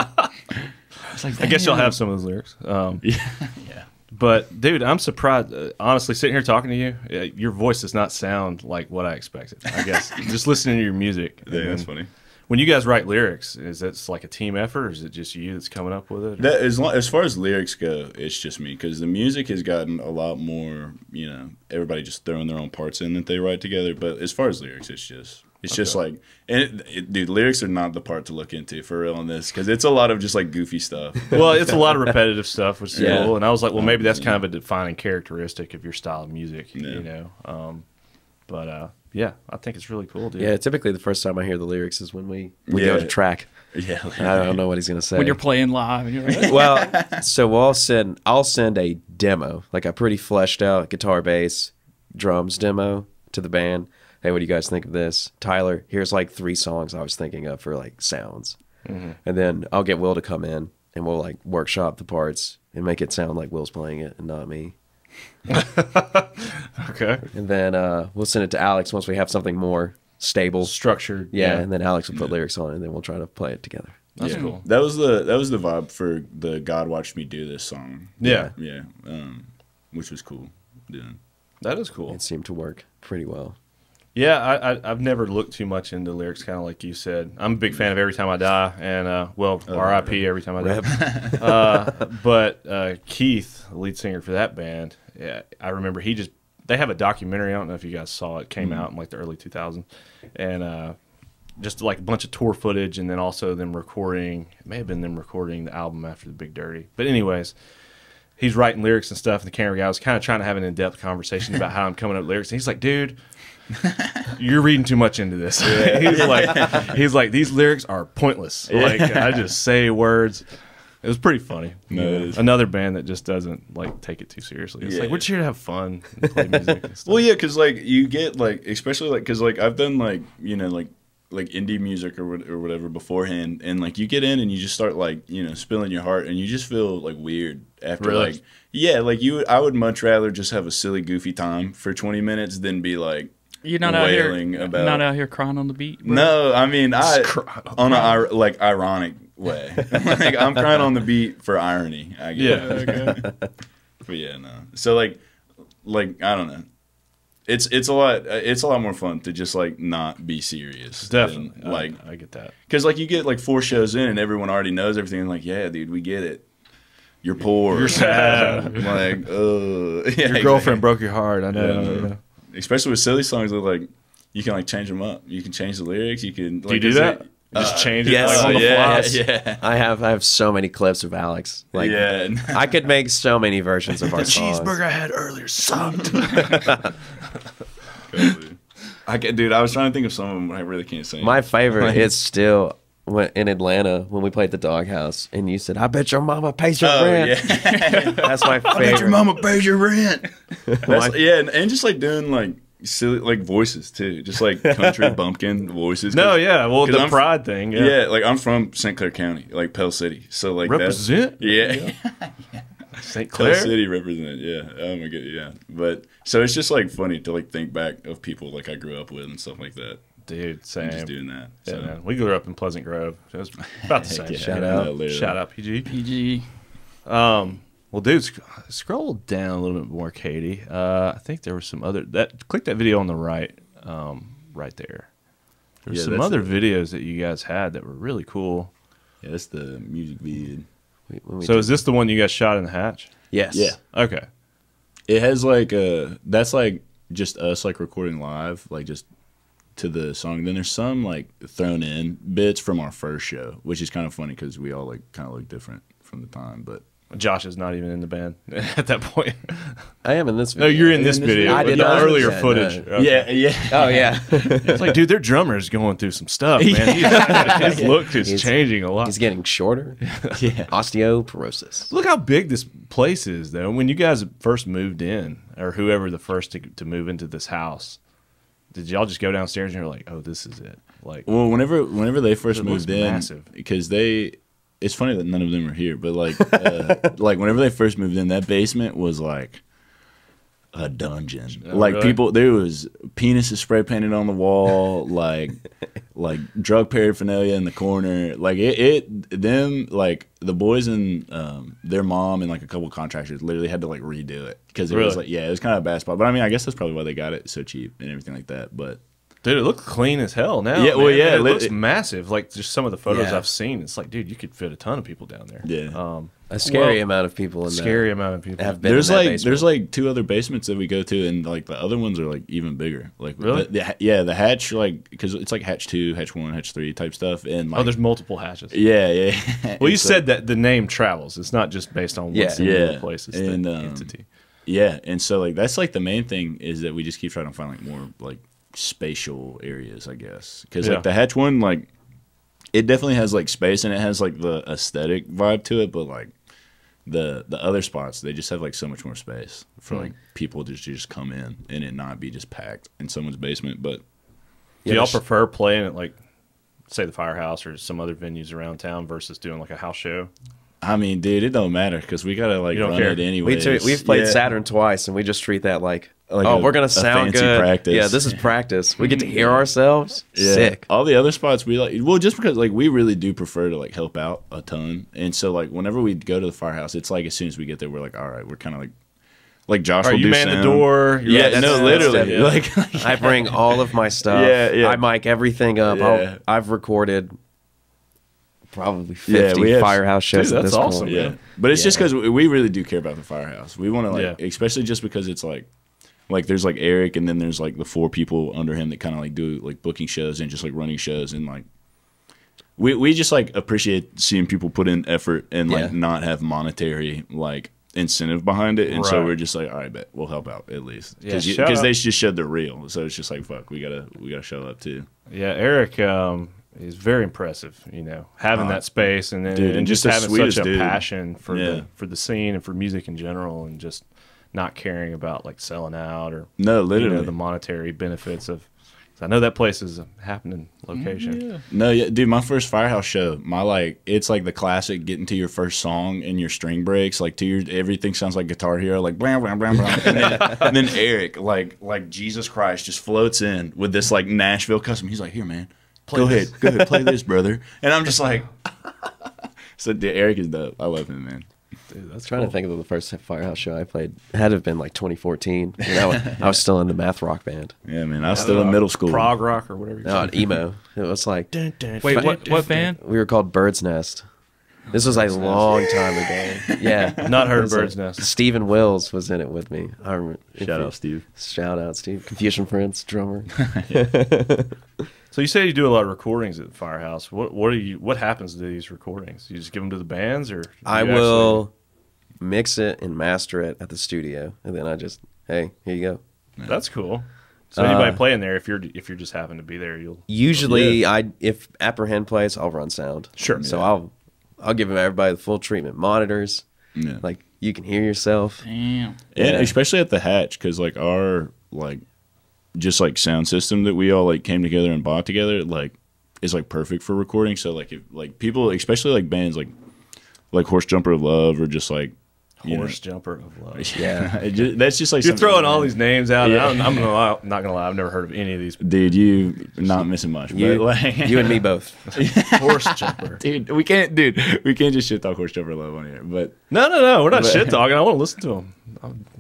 S2: I guess you'll have some of those lyrics.
S5: yeah.
S2: But dude, I'm surprised. Honestly, sitting here talking to you, your voice does not sound like what I expected. I guess just listening to your music.
S5: Yeah, that's funny.
S2: When you guys write lyrics, is that like a team effort, or is it just you that's coming up with it?
S5: That as far as lyrics go, it's just me because the music has gotten a lot more. Everybody just throwing their own parts in that they write together. But as far as lyrics, it's just like, and dude, lyrics are not the part to look into for real on this because it's a lot of just like goofy stuff.
S2: Well, it's a lot of repetitive stuff, which is
S3: Yeah.
S2: cool. And I was like, well, maybe that's kind of a defining characteristic of your style of music, But yeah, I think it's really cool, dude.
S3: Yeah, typically the first time I hear the lyrics is when we
S5: Yeah.
S3: go to track.
S5: Yeah,
S3: I don't know what he's gonna say.
S4: When you're playing live and you're like,
S3: Well, so I'll send a demo, like a pretty fleshed out guitar, bass, drums demo to the band. Hey, what do you guys think of this? Tyler, here's like 3 songs I was thinking of for like sounds. And then I'll get Will to come in and we'll like workshop the parts and make it sound like Will's playing it and not me.
S2: Okay.
S3: And then we'll send it to Alex once we have something more stable.
S2: Structured.
S3: Yeah, and then Alex will put lyrics on it and then we'll try to play it together.
S2: That's cool.
S5: That was the vibe for the God Watched Me Do This song.
S2: Yeah.
S5: Yeah. Which was cool. Yeah.
S2: That is cool.
S3: It seemed to work pretty well.
S2: Yeah, I've never looked too much into lyrics, kind of like you said. I'm a big fan of Every Time I Die, and R.I.P. Every Time I Die. But Keith, the lead singer for that band, yeah, I remember they have a documentary. I don't know if you guys saw it. It came out in like the early 2000s, and just like a bunch of tour footage, and then also them recording. It may have been them recording the album after the Big Dirty. But anyways, he's writing lyrics and stuff, and the camera guy was kind of trying to have an in-depth conversation about how I'm coming up with lyrics, and he's like, dude, you're reading too much into this. He's like, these lyrics are pointless. Like, I just say words. It was pretty funny.
S5: No,
S2: another band that just doesn't like take it too seriously. It's like, we're just here to have fun and play music and stuff.
S5: Well, yeah, because like you get like, especially like, because like I've done like, you know, like indie music or whatever beforehand, and like you get in and you just start like, you know, spilling your heart, and you just feel like weird after.
S2: Really?
S5: Like, yeah, like I would much rather just have a silly goofy time for 20 minutes than be like
S4: You're not out here crying on the beat, bro?
S5: No, I mean on a like ironic way. Like I'm crying on the beat for irony, I guess.
S2: Yeah.
S5: Okay. But yeah, no. So like I don't know. It's a lot more fun to just like not be serious.
S2: Definitely.
S5: Than, like
S2: I get that.
S5: because like you get like 4 shows in and everyone already knows everything. And like, yeah, dude, we get it. You're poor.
S2: You're sad.
S5: Like,
S2: yeah, your girlfriend broke your heart. I know.
S5: Yeah. Especially with silly songs that like you can like change them up. You can change the lyrics. You can. Like,
S2: do you do that? Just change it
S3: yes,
S2: like on the fly.
S3: Yes. I have so many clips of Alex. Like, I could make so many versions of our songs.
S2: Cheeseburger I had earlier sucked.
S5: Dude, I was trying to think of some of them, but I really can't say.
S3: My favorite is still in Atlanta when we played the Doghouse, and you said, "I bet your mama pays your rent." Yeah. That's my favorite.
S5: I bet your mama pays your rent. Yeah, and just like doing like silly like voices too, just like country bumpkin voices.
S2: No, yeah, well the pride thing.
S5: Yeah, like I'm from St. Clair County, like Pell City, so like
S2: represent.
S5: Yeah.
S2: St. Clair
S5: City represent, yeah. Oh my god, yeah. But so it's just like funny to like think back of people like I grew up with and stuff like that.
S2: Dude, same.
S5: And just doing that.
S2: Yeah,
S5: So.
S2: man. We grew up in Pleasant Grove. So it was about the same.
S3: Shout out.
S2: Shout out, PG.
S4: PG.
S2: Well, dude, scroll down a little bit more, Katie. I think there was some other click that video on the right, right there. There's some other videos that you guys had that were really cool.
S5: Yeah, that's the music video.
S2: So is this the one you guys shot in the hatch?
S3: Yes.
S5: Yeah.
S2: Okay.
S5: It has like that's like just us like recording live, like just to the song. Then there's some like thrown in bits from our first show, which is kind of funny because we all like kind of look different from the time. But
S2: Josh is not even in the band at that point.
S3: I am in this video.
S2: No, you're in this video.
S3: I did
S2: the
S3: not
S2: earlier
S3: say
S2: footage.
S3: no.
S2: Okay.
S5: Yeah.
S3: Oh yeah.
S2: It's like, dude, their drummer's going through some stuff, man. His look is changing a lot.
S3: He's getting shorter.
S5: Yeah.
S3: Osteoporosis.
S2: Look how big this place is, though. When you guys first moved in, or whoever the first to move into this house, did y'all just go downstairs and you're like, oh, this is it? Like,
S5: Well, whenever they first moved in,
S2: massive.
S5: because it's funny that none of them are here, but like like whenever they first moved in, that basement was like a dungeon.
S2: Oh,
S5: like
S2: really?
S5: there was penises spray painted on the wall, like drug paraphernalia in the corner. Like them like the boys and their mom and like a couple contractors literally had to like redo it because it was like it was kind of a bad spot. But I mean, I guess that's probably why they got it so cheap and everything like that. But
S2: dude, it looks clean as hell now.
S5: Yeah, well, yeah,
S2: it looks massive. Like just some of the photos
S3: Yeah.
S2: I've seen, it's like, dude, you could fit a ton of people down there.
S5: Yeah.
S3: A scary amount of people in
S2: Scary amount of people.
S3: have been
S5: there's
S3: in that
S5: like
S3: basement.
S5: there's like 2 other basements that we go to, and like the other ones are like even bigger. Like
S2: Really?
S5: the hatch, like because it's like hatch 2, hatch 1, hatch 3 type stuff, and like,
S2: Oh, there's multiple hatches.
S5: yeah.
S2: Well, you
S5: And so-
S2: said that the name travels. It's not just based on what's in the place. It's
S5: And,
S2: the entity.
S5: yeah, and so like that's like the main thing is that we just keep trying to find like more like spatial areas, I guess, because like the hatch one, like it definitely has like space and it has like the aesthetic vibe to it, but like the other spots, they just have like so much more space for like people to just come in and it not be just packed in someone's basement. But
S2: Do y'all prefer playing at like, say, the Firehouse or some other venues around town versus doing like a house show?
S5: I mean, dude, it don't matter because we gotta like
S2: You don't
S5: run
S2: care.
S5: it anyway.
S3: We've played Saturn twice, and we just treat that like we're gonna sound good.
S5: Practice.
S3: Yeah, this is practice. We get to hear ourselves.
S5: Yeah.
S3: Sick.
S5: All the other spots we like, well, just because like we really do prefer to like help out a ton, and so like whenever we go to the firehouse, it's like as soon as we get there, we're like, all right, we're kind of like Josh will
S2: you
S5: do
S2: man
S5: sound.
S2: the door.
S5: Yeah, no, literally.
S2: Yeah.
S5: Like
S3: I bring all of my stuff.
S5: Yeah.
S3: I mic everything up.
S5: Yeah.
S3: I've recorded probably 50 firehouse shows
S2: Dude,
S3: at this
S2: that's awesome.
S3: point.
S5: yeah, but it's just because we really do care about the firehouse. We want to like,
S2: Yeah.
S5: especially just because it's like there's like Eric, and then there's like the 4 people under him that kind of like do like booking shows and just like running shows, and like we just like appreciate seeing people put in effort and like not have monetary like incentive behind it, and so we're just like, all right, bet we'll help out at least because they just showed they're real, so it's just like fuck, we gotta show up too.
S2: Yeah, Eric is very impressive. You know, having that space and then
S5: dude,
S2: and just having such a
S5: dude.
S2: passion for the scene and for music in general, and just not caring about like selling out or
S5: literally
S2: the monetary benefits of. I know that place is a happening location.
S4: Yeah.
S5: No, yeah, dude, my first firehouse show, it's like the classic getting to your first song and your string breaks, like everything sounds like Guitar Hero, like blam blam blam blam. And then Eric, like Jesus Christ, just floats in with this like Nashville custom. He's like, here, man, go ahead, play this, brother. And I'm just like, so dude, Eric is dope. I love him, man.
S2: Dude, that's
S3: Trying to think of the first firehouse show I played. It had to have been like 2014. I was still in the math rock band.
S5: Yeah, man, I was still in middle school.
S2: prog rock or whatever.
S3: No, emo. It was like
S4: Wait, what band?
S3: we were called Bird's Nest. This was a long time ago. Yeah,
S2: Not heard of Bird's Nest.
S3: Stephen Wills was in it with me. I remember.
S5: Shout out, Steve.
S3: Shout out, Steve. Confusion Prince, drummer.
S2: So you say you do a lot of recordings at the firehouse. What happens to these recordings? You just give them to the bands, or
S3: I will mix it and master it at the studio, and then I just, hey, here you go.
S2: That's cool. So anybody playing there, if you're just happen to be there, you'll
S3: Usually, if Apprehend plays, I'll run sound.
S2: Sure.
S3: So I'll give everybody the full treatment. Monitors, like you can hear yourself.
S4: Damn.
S5: And especially at the Hatch, because like our like just like sound system that we all like came together and bought together, like is like perfect for recording. So like if like people, especially like bands like Horse Jumper of Love, or just like
S2: Horse Jumper of Love.
S3: Yeah.
S5: That's just like
S2: You're throwing all
S5: these.
S2: these names out. Yeah. I'm not gonna lie. I've never heard of any of these.
S5: Dude, you not missing much.
S3: You,
S5: but like,
S3: you and me both.
S2: Horse Jumper.
S5: dude, we can't just shit talk Horse Jumper of Love on here. But
S2: No. We're not shit talking. I want to listen to them.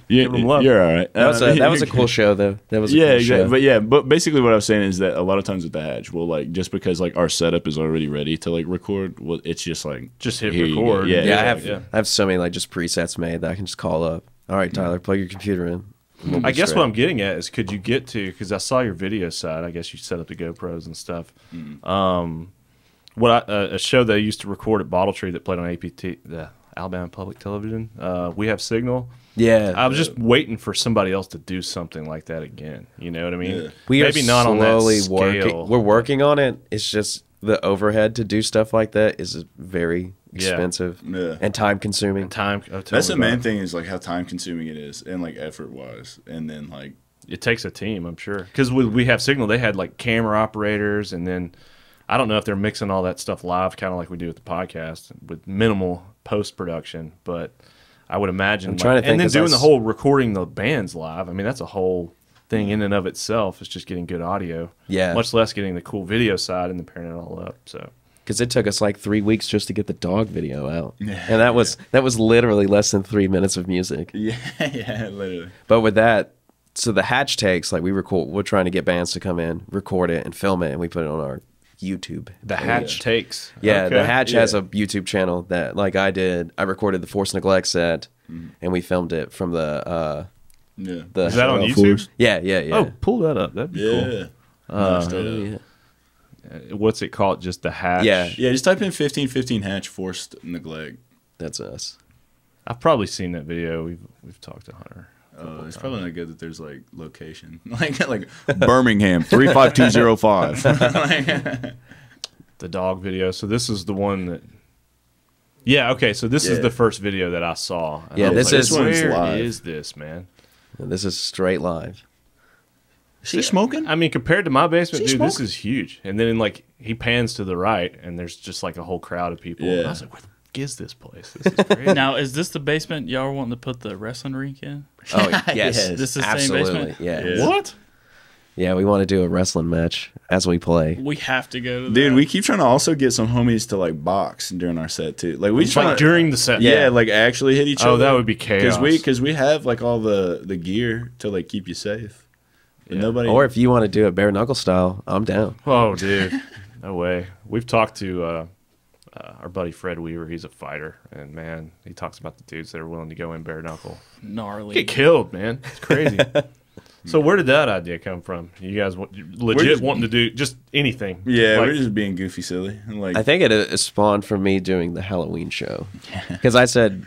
S2: Give them love.
S5: You're all right.
S3: That was a cool show, though. That was a cool show.
S5: But basically what I was saying is that a lot of times at the Hatch, we'll like, just because like our setup is already ready to like record, well, it's just like
S2: Just hit
S5: here you go.
S2: record.
S5: Yeah,
S3: I have so many like just presets made that I can just call up. All right, Tyler, plug your computer in. and we'll be
S2: I guess
S3: straight.
S2: what I'm getting at is, could you get to, because I saw your video side, I guess you set up the GoPros and stuff. A show that I used to record at Bottle Tree that played on APT, the Alabama Public Television, We Have Signal.
S3: Yeah,
S2: I was just waiting for somebody else to do something like that again. You know what I mean?
S5: Yeah.
S3: we
S2: Maybe
S3: are
S2: not on that
S3: slowly
S2: scale.
S3: working. We're working on it. It's just the overhead to do stuff like that is very expensive and time consuming.
S5: That's the main thing, is like how time consuming it is, and like effort wise, and then like
S2: It takes a team, I'm sure. Because We Have Signal, they had like camera operators, and then I don't know if they're mixing all that stuff live, kind of like we do with the podcast, with minimal post production. But I would imagine,
S3: I'm trying to think,
S2: and then
S3: 'cause
S2: doing the whole recording the bands live. I mean, that's a whole thing in and of itself. It's just getting good audio, much less getting the cool video side and then pairing it all up. So.
S3: Because it took us like 3 weeks just to get the dog video out, and that was literally less than 3 minutes of music.
S5: yeah, literally.
S3: But with that, so the Hatch takes, like we're trying to get bands to come in, record it, and film it, and we put it on our YouTube.
S2: The Hatch takes.
S3: Yeah,
S2: Okay.
S3: the Hatch has a YouTube channel that, like I did. I recorded the Force Neglect set, and we filmed it from the.
S2: Is that on YouTube?
S3: Yeah.
S2: Oh, pull that up. That'd be cool.
S3: Yeah.
S2: What's it called? Just the Hatch?
S3: Yeah.
S5: Just type in 1515 Hatch Forced Neglect.
S3: That's us.
S2: I've probably seen that video. We've talked to Hunter.
S5: It's probably not good that there's like location, like Birmingham 35205.
S2: The dog video. So this is the one that. Yeah. Okay. So this is the first video that I saw. And
S3: Yeah,
S2: I was
S3: this is-
S2: where
S5: live.
S2: is this, man?
S3: And this is straight live.
S5: Is he smoking?
S2: I mean, compared to my basement,
S5: Is he
S2: dude, this
S5: smoking?
S2: is huge. And then like he pans to the right, and there's just like a whole crowd of people.
S5: Yeah.
S2: And I was like, fuck is this place? This is crazy.
S4: Now, is this the basement y'all are wanting to put the wrestling rink in?
S3: Oh yes,
S5: Yes.
S4: This is the same
S3: absolutely.
S4: basement?
S3: Yeah.
S2: What?
S3: Yeah, we want to do a wrestling match as we play.
S4: We have to go to
S5: Dude,
S4: that.
S5: we keep trying to also get some homies to like box during our set too. Like we just
S2: Like
S5: want
S2: during the set.
S5: yeah, like actually hit each other.
S2: Oh, that would be chaos.
S5: Because we have like all the gear to like keep you safe. And nobody.
S3: Or if you want to do it bare knuckle style, I'm down.
S2: Oh, dude. No way. We've talked to our buddy Fred Weaver. He's a fighter. And, man, he talks about the dudes that are willing to go in bare knuckle.
S4: Gnarly.
S2: Get killed, man. It's crazy. So where did that idea come from? You guys legit
S5: just-
S2: wanting to do just anything?
S5: yeah,
S2: Like,
S5: we're just being goofy silly. And like
S3: I think it spawned from me doing the Halloween show. Because I said,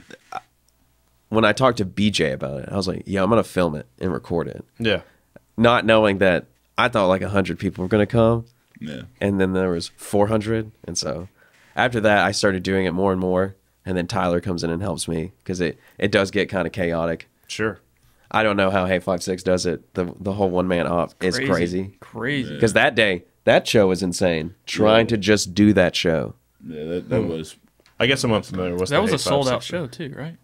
S3: when I talked to BJ about it, I was like, yeah, I'm going to film it and record it.
S2: yeah.
S3: Not knowing that I thought like 100 people were going to come.
S5: yeah.
S3: And then there was 400. And so after that, I started doing it more and more. And then Tyler comes in and helps me because it does get kind of chaotic.
S2: Sure.
S3: I don't know how Hey 56 does it. The whole one-man op is crazy.
S4: Crazy.
S3: Because that day, that show was insane. Trying to just do that show.
S5: Yeah, that was
S2: I guess I'm unfamiliar with
S4: That was
S2: the
S4: a sold-out
S2: 856.
S4: show, too, right?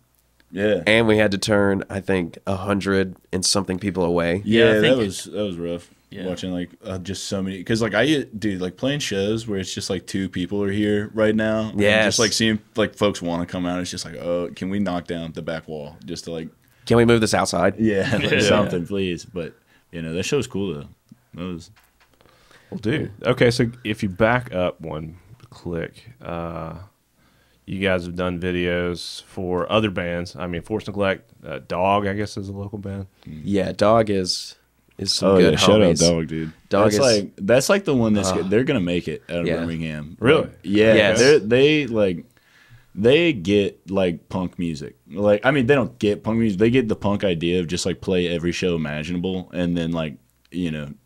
S5: yeah.
S3: And we had to turn, I think, 100 and something people away.
S5: Yeah,
S4: I think
S5: that was rough.
S4: Yeah.
S5: Watching like just so many because like dude like playing shows where it's just like 2 people are here right now. and
S3: Yes.
S5: just like seeing like folks want to come out. It's just like, oh, can we knock down the back wall just to like
S3: Can we move this outside?
S5: like
S4: Yeah.
S5: something, please? But that show's cool though. That was
S2: Well, dude. Okay, so if you back up one click, you guys have done videos for other bands. I mean, Force Neglect, Dog, I guess, is a local band.
S3: Yeah, Dog is some good
S5: shout out
S3: homies.
S5: Dog, dude.
S3: Dog
S5: That's like the one that's they're gonna make it out of
S3: Yeah.
S5: Birmingham.
S2: Really?
S5: Like, yeah,
S3: Yes.
S5: they get like punk music. Like I mean, they don't get punk music. They get the punk idea of just like play every show imaginable, and then like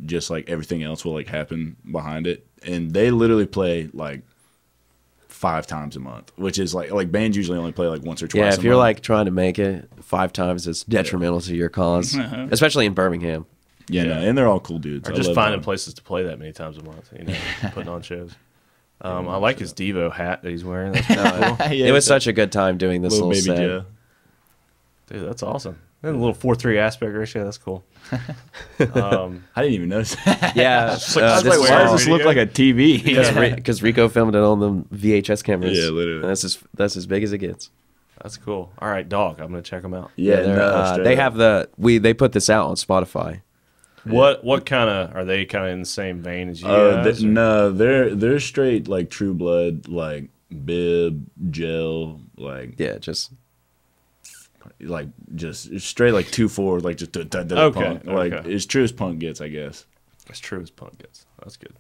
S5: just like everything else will like happen behind it. And they literally play like 5 times a month, which is like bands usually only play like once or twice.
S3: Yeah,
S5: a
S3: if you're
S5: month.
S3: like trying to make it 5 times, it's detrimental to your cause, especially in Birmingham.
S5: no, and they're all cool dudes.
S2: Or
S5: I
S2: just
S5: love
S2: finding
S5: them.
S2: places to play that many times a month, putting on shows. I like his Devo hat that he's wearing. That's pretty cool.
S5: Yeah,
S3: It was
S5: it's
S3: such a good time doing this
S5: little
S3: little
S5: baby
S3: set.
S5: Joe.
S2: Dude, that's awesome. And a little 4:3 aspect ratio. That's cool.
S5: I didn't even notice that.
S3: Yeah,
S5: I was like, why does this look like a TV?
S3: because Rico filmed it on the VHS cameras.
S5: Yeah, literally.
S3: And that's as big as it gets.
S2: That's cool. All right, Dog. I'm gonna check them out.
S5: Yeah,
S3: they have they put this out on Spotify.
S2: What kind of are they? Kind of in the same vein as you guys?
S5: No, they're straight like True Blood, like Bib, Gel, like
S3: Yeah, just
S5: straight like 2/4, like just
S2: Okay,
S5: punk. Like
S2: okay.
S5: as true as punk gets, I guess.
S2: As true as punk gets. That's good.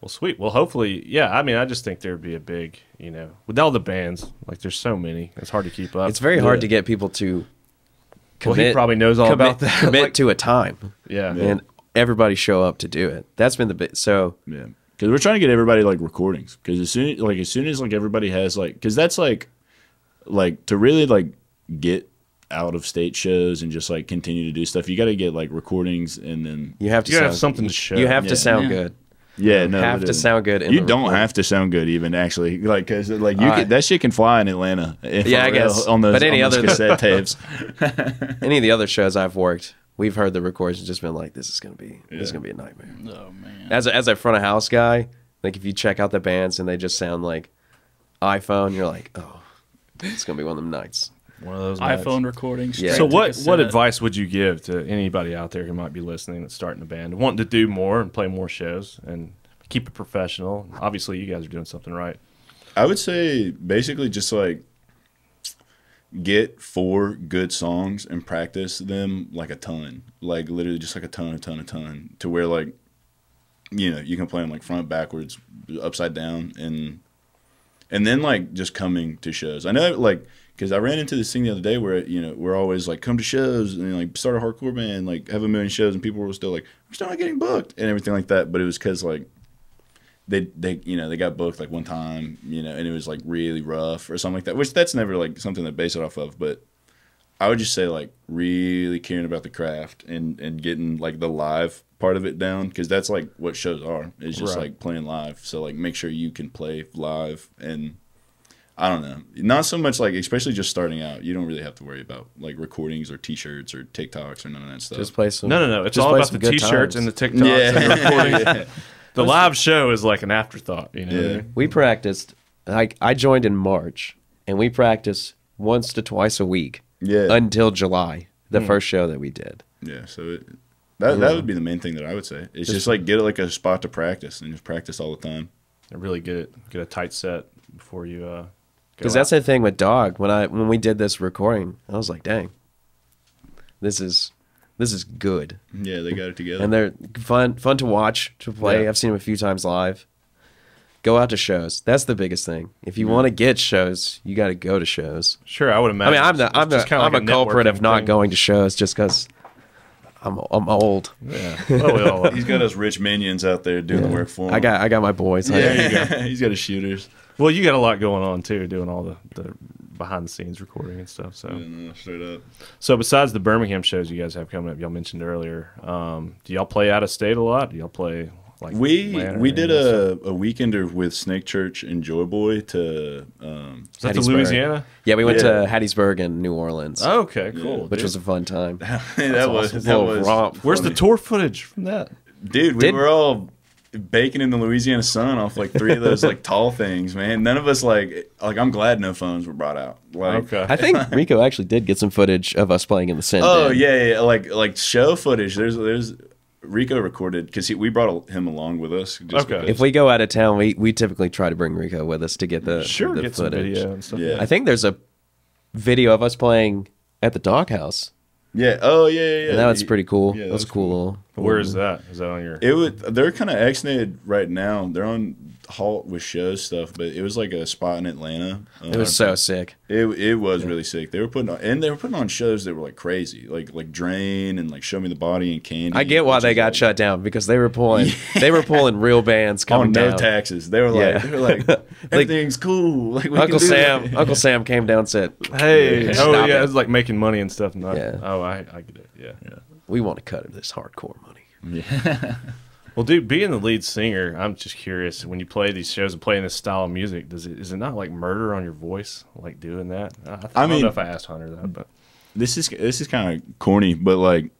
S2: Well, sweet. Well, hopefully, yeah. I mean, I just think there'd be a big, with all the bands. Like, there's so many. It's hard to keep up.
S3: it's very hard
S5: Yeah.
S3: to get people to
S2: Well, he
S3: commit.
S2: probably knows all about that.
S3: Commit
S2: Like,
S3: to a time,
S2: yeah.
S3: and everybody show up to do it. That's been the bit. So
S5: Yeah, because we're trying to get everybody like recordings. Because as soon as like everybody has like, because that's like to really like get out of state shows and just like continue to do stuff, you got to get like recordings, and then
S3: you have to
S2: You gotta
S3: sound,
S2: have something to show.
S3: You have
S5: Yeah.
S3: to sound
S4: Yeah.
S3: good.
S5: yeah, no,
S3: have to
S5: literally.
S3: sound good. In
S5: You
S3: the
S5: don't
S3: recording.
S5: have to sound good even actually, like because like
S3: All right.
S5: that shit can fly in Atlanta.
S3: Yeah, I guess.
S5: on those,
S3: But any
S5: on those
S3: other-
S5: cassette tapes.
S3: Any of the other shows I've worked, we've heard the recordings and just been like, this is gonna be a nightmare.
S4: Oh, man.
S3: As a front of house guy, like if you check out the bands and they just sound like iPhone, you're like, oh, it's gonna be one of them nights.
S2: One of those nights.
S4: iPhone recordings.
S3: Yeah.
S2: So
S4: straight to
S2: what
S4: cassette.
S2: advice would you give to anybody out there who might be listening that's starting a band, wanting to do more and play more shows and keep it professional? Obviously, you guys are doing something right.
S5: I would say basically just like get 4 good songs and practice them like a ton, like literally just like a ton, to where like you can play them like front, backwards, upside down, and then like just coming to shows. I know like because I ran into this thing the other day where we're always like come to shows and like start a hardcore band, like have a million shows, and people were still like we're still not getting booked and everything like that. But it was because like they got booked like one time, and it was like really rough or something like that, which that's never like something to base it off of. But I would just say like really caring about the craft and getting like the live part of it down, because that's like what shows are, is just
S2: Right.
S5: like playing live. So like make sure you can play live. And I don't know. Not so much like, especially just starting out. You don't really have to worry about like recordings or T-shirts or TikToks or none of that stuff.
S3: Just play some.
S2: No. It's
S3: just
S2: all
S3: play
S2: about
S3: some
S2: the
S3: good
S2: T-shirts
S3: times.
S2: and the TikToks and the recordings.
S5: Yeah.
S2: The live show is like an afterthought, you know.
S5: Yeah.
S2: What I mean?
S3: We practiced. I joined in March, and we practiced once to twice a week
S5: Yeah.
S3: until July, the first show that we did.
S5: Yeah. So that would be the main thing that I would say. It's just like get like a spot to practice and just practice all the time.
S2: And really get a tight set before you go
S3: Because that's the thing with Dog. When we did this recording, I was like, dang, this is good.
S5: Yeah, they got it together.
S3: And they're fun to watch, to play.
S2: Yeah.
S3: I've seen them a few times live. Go out to shows. That's the biggest thing. If you want to get shows, you got to go to shows.
S2: Sure, I would
S3: I
S2: imagine.
S3: mean, I'm a culprit of not going to shows just because I'm old.
S2: Yeah. Well, we all are.
S5: He's got us rich minions out there doing the work for him.
S3: I got my boys.
S5: Yeah, he's got his shooters.
S2: Well, you got a lot going on too, doing all the behind the scenes recording and stuff. So,
S5: Straight up.
S2: so besides the Birmingham shows you guys have coming up, y'all mentioned earlier, do y'all play out of state a lot? Do y'all play like
S5: We
S2: Atlanta
S5: we
S2: or
S5: did
S2: any of that
S5: a weekender with Snake Church and Joy Boy to
S2: stuff? Is that to
S3: Hattiesburg.
S2: Louisiana?
S3: Yeah, we went
S5: Yeah.
S3: to Hattiesburg and New Orleans,
S2: Oh, okay, cool.
S3: which
S2: dude.
S3: was a fun time.
S5: that was
S2: Where's the tour footage from that?
S5: dude? We
S3: Did-
S5: were all baking in the Louisiana sun off like 3 of those like tall things, man. None of us like I'm glad no phones were brought out. Like,
S2: Okay.
S3: I think Rico actually did get some footage of us playing in the Sin.
S5: oh
S3: Den.
S5: yeah, like show footage. There's Rico recorded because we brought him along with us. Just
S2: Okay.
S5: because-
S3: If we go out of town, we typically try to bring Rico with us to get the
S2: Sure,
S3: the
S2: get some
S3: footage.
S2: video and stuff.
S5: Yeah.
S3: I think there's a video of us playing at the doghouse,
S5: yeah, oh yeah.
S3: and that was pretty cool.
S5: Yeah,
S3: that was
S5: that's
S3: cool. Little,
S2: Where is that? Is that on your?
S5: They're kind of ex-nated right now. They're on halt with show stuff, but it was like a spot in Atlanta.
S3: It was so sick.
S5: It was really sick. They were putting on shows that were like crazy, like Drain and like Show Me the Body and Candy.
S3: I get why
S5: which
S3: they
S5: is,
S3: got
S5: like,
S3: shut down because they were pulling real bands coming
S5: on no
S3: down.
S5: taxes. They were
S3: Yeah.
S5: like everything's cool. Like we
S3: Uncle
S5: can do
S3: Sam,
S5: it.
S3: Uncle Sam came down and said,
S2: Hey, oh
S3: Stop
S2: yeah,
S3: it.
S2: it's like making money and stuff. Not,
S3: Yeah.
S2: Oh, I get it. Yeah.
S3: "We want to cut of this hardcore money."
S2: Well, dude, being the lead singer, I'm just curious. When you play these shows and playing this style of music, is it not like murder on your voice, like doing that? I don't
S5: mean-
S2: know if I asked Hunter that, but
S5: This is kind of corny, but like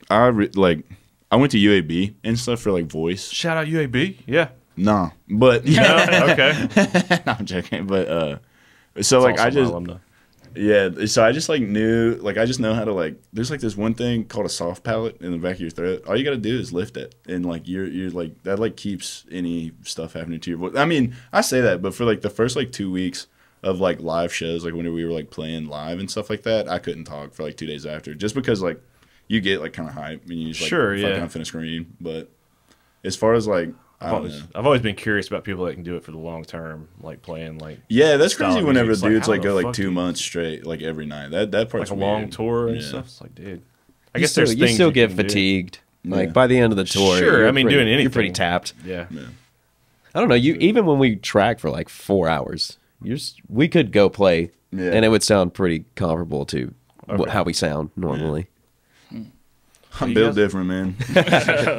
S5: I went to UAB and stuff for like voice.
S2: shout out UAB. Yeah.
S5: Nah, but
S2: No? Okay.
S5: no, I'm joking. But so
S2: It's
S5: like
S2: also
S5: I
S2: my
S5: just
S2: alumni.
S5: yeah, so I just like knew like I just know how to like. There's like this one thing called a soft palate in the back of your throat. All you got to do is lift it, and like you're like that like keeps any stuff happening to your voice. I mean, I say that, but for like the first like 2 weeks of like live shows, like when we were like playing live and stuff like that, I couldn't talk for like 2 days after, just because like you get like kind of hype and you just like
S2: Sure,
S5: fucking
S2: yeah.
S5: off in a screen. But as far as like I don't know.
S2: I've always been curious about people that can do it for the long term, like playing like
S5: Yeah, that's
S2: style
S5: crazy
S2: of
S5: whenever
S2: music. It's
S5: dudes
S2: like,
S5: like
S2: how
S5: go
S2: the
S5: like
S2: fuck
S5: 2
S2: do you-
S5: months straight, like every night. That part's
S2: a long
S5: weird.
S2: tour and
S5: Yeah.
S2: stuff. It's like, dude, I
S3: You
S2: guess
S3: still,
S2: there's
S3: you
S2: things
S3: still
S2: you
S3: get
S2: can do.
S3: fatigued. Like
S5: Yeah.
S3: by the end of the tour,
S2: Sure,
S3: you're
S2: I mean, doing
S3: You're pretty
S2: anything.
S3: tapped.
S2: Yeah.
S5: Yeah.
S3: I don't know. You even when we track for like 4 hours, we could go play,
S5: Yeah.
S3: and it would sound pretty comparable to
S2: Okay.
S3: how we sound normally.
S5: I'm
S2: You
S5: built
S2: guys-
S5: different, man.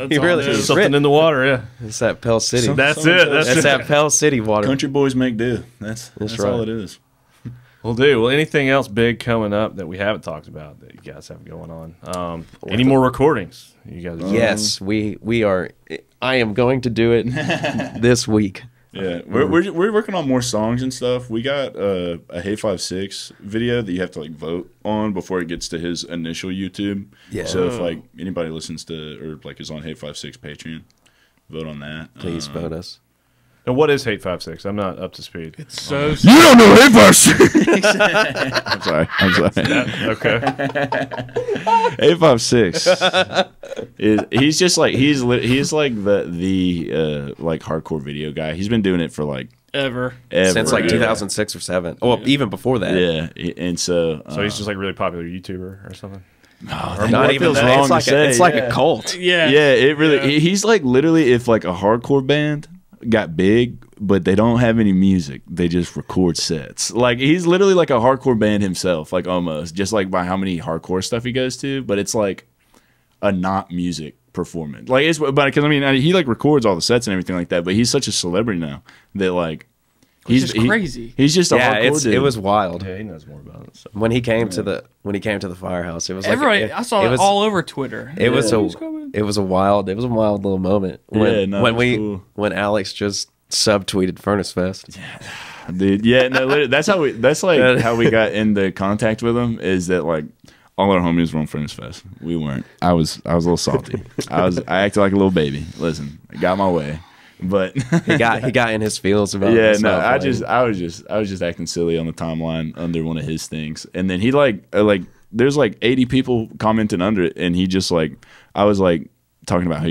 S3: He really is.
S2: Something in the water. Yeah.
S3: It's that Pell City.
S2: That's
S5: Someone
S2: it.
S5: does.
S2: That's
S3: That's that Pell City water.
S5: Country boys make do. That's
S3: right.
S5: all it is.
S2: Well, dude. Well, anything else big coming up that we haven't talked about that you guys have going on? Any more recordings? You guys?
S3: Yes, we are. I am going to do it this week.
S5: Yeah, we're working on more songs and stuff. We got a Hey 5-6 video that you have to like vote on before it gets to his initial YouTube.
S3: Yeah.
S5: So if like anybody listens to or like is on Hey 5-6 Patreon, vote on that.
S3: Please vote us.
S2: And what is Hate 5-6? I'm not up to speed.
S4: It's so
S5: You don't know Hey 5-6. I'm sorry.
S2: Okay.
S5: Hey 5-6 is he's just like he's like the like hardcore video guy. He's been doing it for like
S4: ever.
S5: ever.
S3: Since like
S5: Yeah.
S3: 2006 or 7. Oh, well, even before that.
S5: Yeah, and so
S2: So he's just like a really popular YouTuber or something.
S3: Not even
S5: feels
S3: that.
S5: wrong
S3: It's
S5: to
S3: like,
S5: say,
S3: it's like
S5: yeah.
S3: a cult.
S4: Yeah.
S5: yeah, it really.
S4: Yeah.
S5: He's like literally if like a hardcore band got big, but they don't have any music, they just record sets. Like he's literally like a hardcore band himself, like almost just like by how many hardcore stuff he goes to, but it's like a not music performance. Like it's but because I mean he like records all the sets and everything like that, but he's such a celebrity now that like
S4: Which is crazy.
S2: He's just a
S3: Yeah,
S2: hardcore dude.
S3: it was wild.
S2: Yeah, he knows more about it. So.
S3: When he came to the firehouse, it was like
S4: Everybody, I saw it all over Twitter.
S3: It was
S4: Who's coming?
S3: a wild little moment when when Alex just subtweeted Furnace Fest.
S5: Dude, yeah, no, literally, that's like how we got into contact with him, is that like all our homies were on Furnace Fest. We weren't. I was a little salty. I acted like a little baby. Listen, I got my way. But
S3: he got in his feels about
S5: yeah,
S3: this
S5: no,
S3: stuff,
S5: I was just acting silly on the timeline under one of his things, and then he like there's like 80 people commenting under it, and he just like, I was like talking about how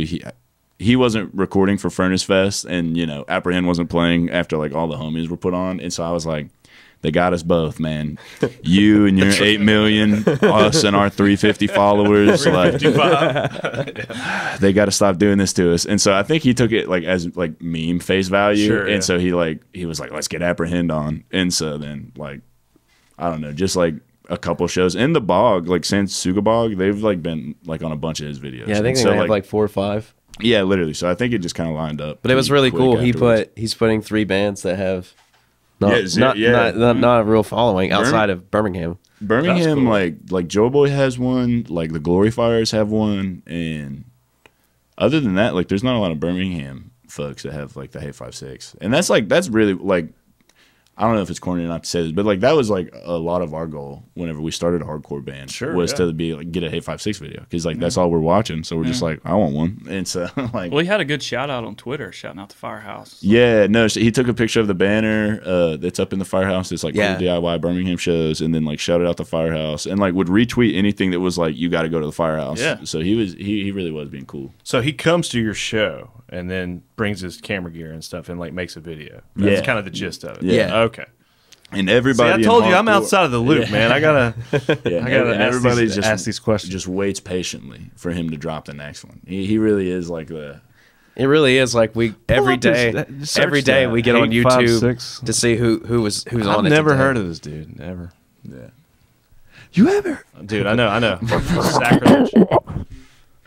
S5: he wasn't recording for Furnace Fest, and you know Apprehend wasn't playing after like all the homies were put on, and so I was like, they got us both, man. You and your 8 million, us and our 350 followers. Like, they got to stop doing this to us. And so I think he took it like as like meme face value. Sure, and so he was like, let's get Apprehend on. And so then like, I don't know, just like a couple shows in the bog, like Sansuga Bog, they've like been like on a bunch of his videos.
S3: Yeah, I think they have like 4 or 5.
S5: Yeah, literally. So I think it just kind of lined up.
S3: But it was really cool. He's putting 3 bands that have not a real following outside of Birmingham.
S5: Birmingham,
S2: cool.
S5: like Joe Boy has one, like the Glory Fires have one, and other than that, like there's not a lot of Birmingham folks that have like the Hey 5.6, and that's really like, I don't know if it's corny enough to say this, but like that was like a lot of our goal whenever we started a hardcore band, to be like get a Hey 5.6 video, because like that's all we're watching, so we're just like, I want one, and so like,
S4: well, he had a good shout out on Twitter, shouting out the Firehouse.
S5: Yeah, no, so he took a picture of the banner that's up in the Firehouse. It's like cool DIY Birmingham shows, and then like shouted out the Firehouse, and like would retweet anything that was like, you got to go to the Firehouse. Yeah, so he really was being cool.
S2: So he comes to your show and then brings his camera gear and stuff and like makes a video. That's kind of the gist of it.
S5: Yeah.
S2: Okay.
S5: And everybody,
S2: see, I told you I'm outside of the loop, man. I gotta
S5: everybody just
S2: ask these questions.
S5: Just waits patiently for him to drop the next one. He really is like the.
S3: It really is like every day we get on YouTube to see who's on it.
S2: I've never heard of this dude. Never.
S5: Yeah.
S3: You ever?
S2: Dude, I know. Sacrilege.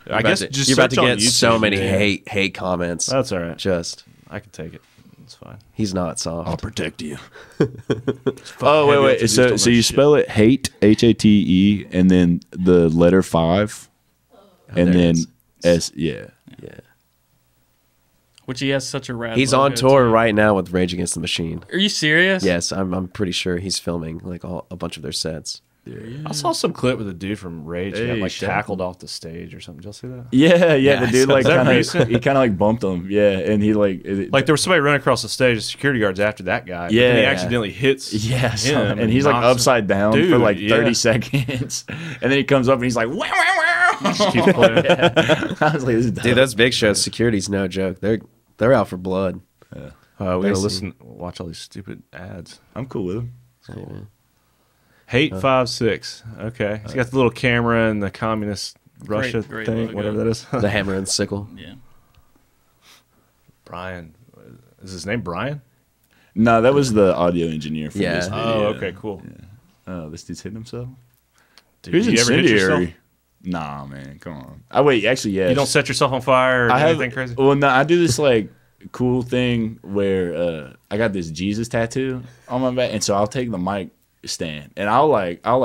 S2: I guess just
S3: you're about to get
S2: YouTube,
S3: so many hate comments.
S2: That's all right.
S3: Just
S2: I can take it. It's fine.
S3: He's not soft.
S5: I'll protect you. Oh wait. So you spell it hate, HATE, and then the letter 5, and then S. Yeah.
S4: Which he has such a rad.
S3: He's on tour right now with Rage Against the Machine.
S4: Are you serious?
S3: Yes, I'm pretty sure he's filming like a bunch of their sets.
S2: Yeah. I saw some clip with a dude from Rage that got like tackled off the stage or something. Did y'all see that?
S5: Yeah. The dude like he kind of like bumped him. Yeah, and he like
S2: there was somebody running across the stage. The security guards after that guy. Yeah, and he accidentally hits.
S5: Him, and he's like upside down for like 30 seconds, and then he comes up and he's like, wow.
S2: Just keeps playing.
S5: I was like, this is dumb.
S3: Dude, those big shows, security's no joke. They're out for blood.
S2: Yeah. We gotta watch all these stupid ads.
S5: I'm cool with them.
S3: Cool.
S2: Hate 5.6. Okay, he's got the little camera and the communist Russia
S4: great
S2: thing,
S4: logo.
S2: whatever that is.
S3: The hammer and sickle.
S4: Yeah.
S2: Brian, is his name Brian?
S5: No, that was the audio engineer for this video.
S2: Oh, okay, cool.
S5: Yeah. Oh, this dude's hitting himself.
S2: Dude, you ever hit yourself?
S5: Nah, man, come on. Wait, actually, yes.
S2: You don't set yourself on fire or anything crazy?
S5: Well, no, I do this like cool thing where I got this Jesus tattoo on my back, and so I'll take the mic stand and I'll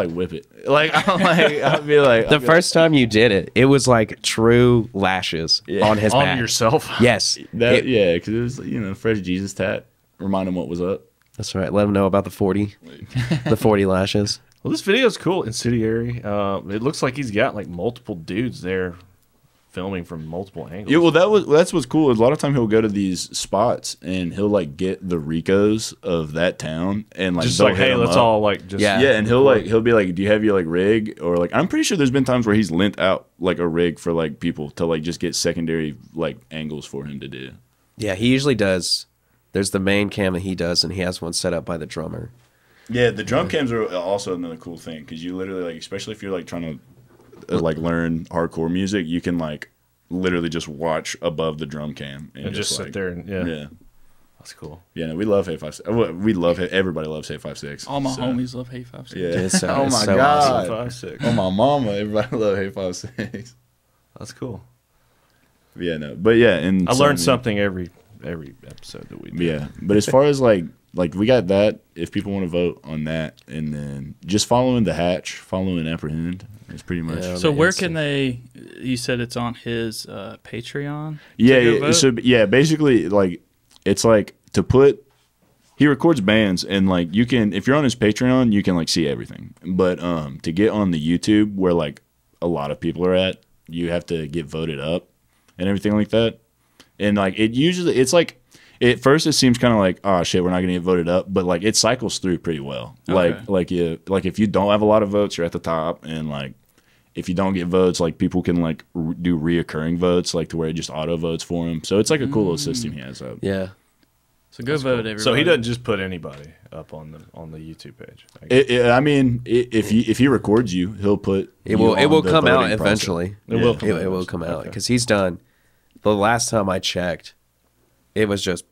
S5: whip it. Like I'll be like
S3: the first time you did it, it was like true lashes on his back.
S2: On yourself?
S3: Yes.
S5: Because it was fresh Jesus tat. Remind him what was up.
S3: That's right. Let him know about the 40 lashes.
S2: Well, this video is cool. Incendiary. It looks like he's got like multiple dudes there filming from multiple angles.
S5: Yeah, well, that's what's cool. A lot of time he'll go to these spots and he'll like get the Ricos of that town and like
S2: just like, hey, let's all like just
S5: and he'll be like, do you have your like rig, or like I'm pretty sure there's been times where he's lent out like a rig for like people to like just get secondary like angles for him to do.
S3: Yeah, he usually does. There's the main cam that he does, and he has one set up by the drummer.
S5: Yeah, the drum cams are also another cool thing because you literally like, especially if you're like trying to like learn hardcore music, you can like literally just watch above the drum cam and
S2: just sit
S5: like,
S2: there and yeah, that's cool.
S5: Yeah, no, we love Hey 5.6. We love it. Everybody loves Hey 5.6.
S4: All my homies love Hey 5.6.
S5: Yeah.
S3: Oh
S5: my
S3: so
S5: god.
S2: Awesome. 5.6.
S5: Oh my mama. Everybody love Hey 5.6.
S2: That's cool.
S5: Yeah, no, but yeah, and
S2: I learned something every episode that we do.
S5: Yeah, but as far as like like we got that. If people want to vote on that, and then just following the hatch, following Apprehend is pretty much.
S3: Yeah.
S4: So
S3: the
S4: where
S3: instant.
S4: can they? You said it's on his Patreon.
S5: Yeah,
S4: to go vote?
S5: so yeah, basically like it's like to put he records bands and like you can if you're on his Patreon, you can like see everything. But to get on the YouTube where like a lot of people are at, you have to get voted up and everything like that. And like it's like at first it seems kind of like, oh shit, we're not gonna get voted up, but like it cycles through pretty well.
S4: Okay.
S5: Like if you don't have a lot of votes, you're at the top, and like if you don't get votes, like people can like do reoccurring votes, like to where it just auto votes for them. So it's like a cool little system he has up.
S3: Yeah.
S4: So go vote, everybody.
S2: So he doesn't just put anybody up on the YouTube page. I guess.
S5: I mean, if he records you, he'll put
S3: It will
S5: the
S3: come out
S5: voting process.
S3: eventually.
S2: It will come out
S3: It will come out
S2: Okay.
S3: because he's done. The last time I checked, it was just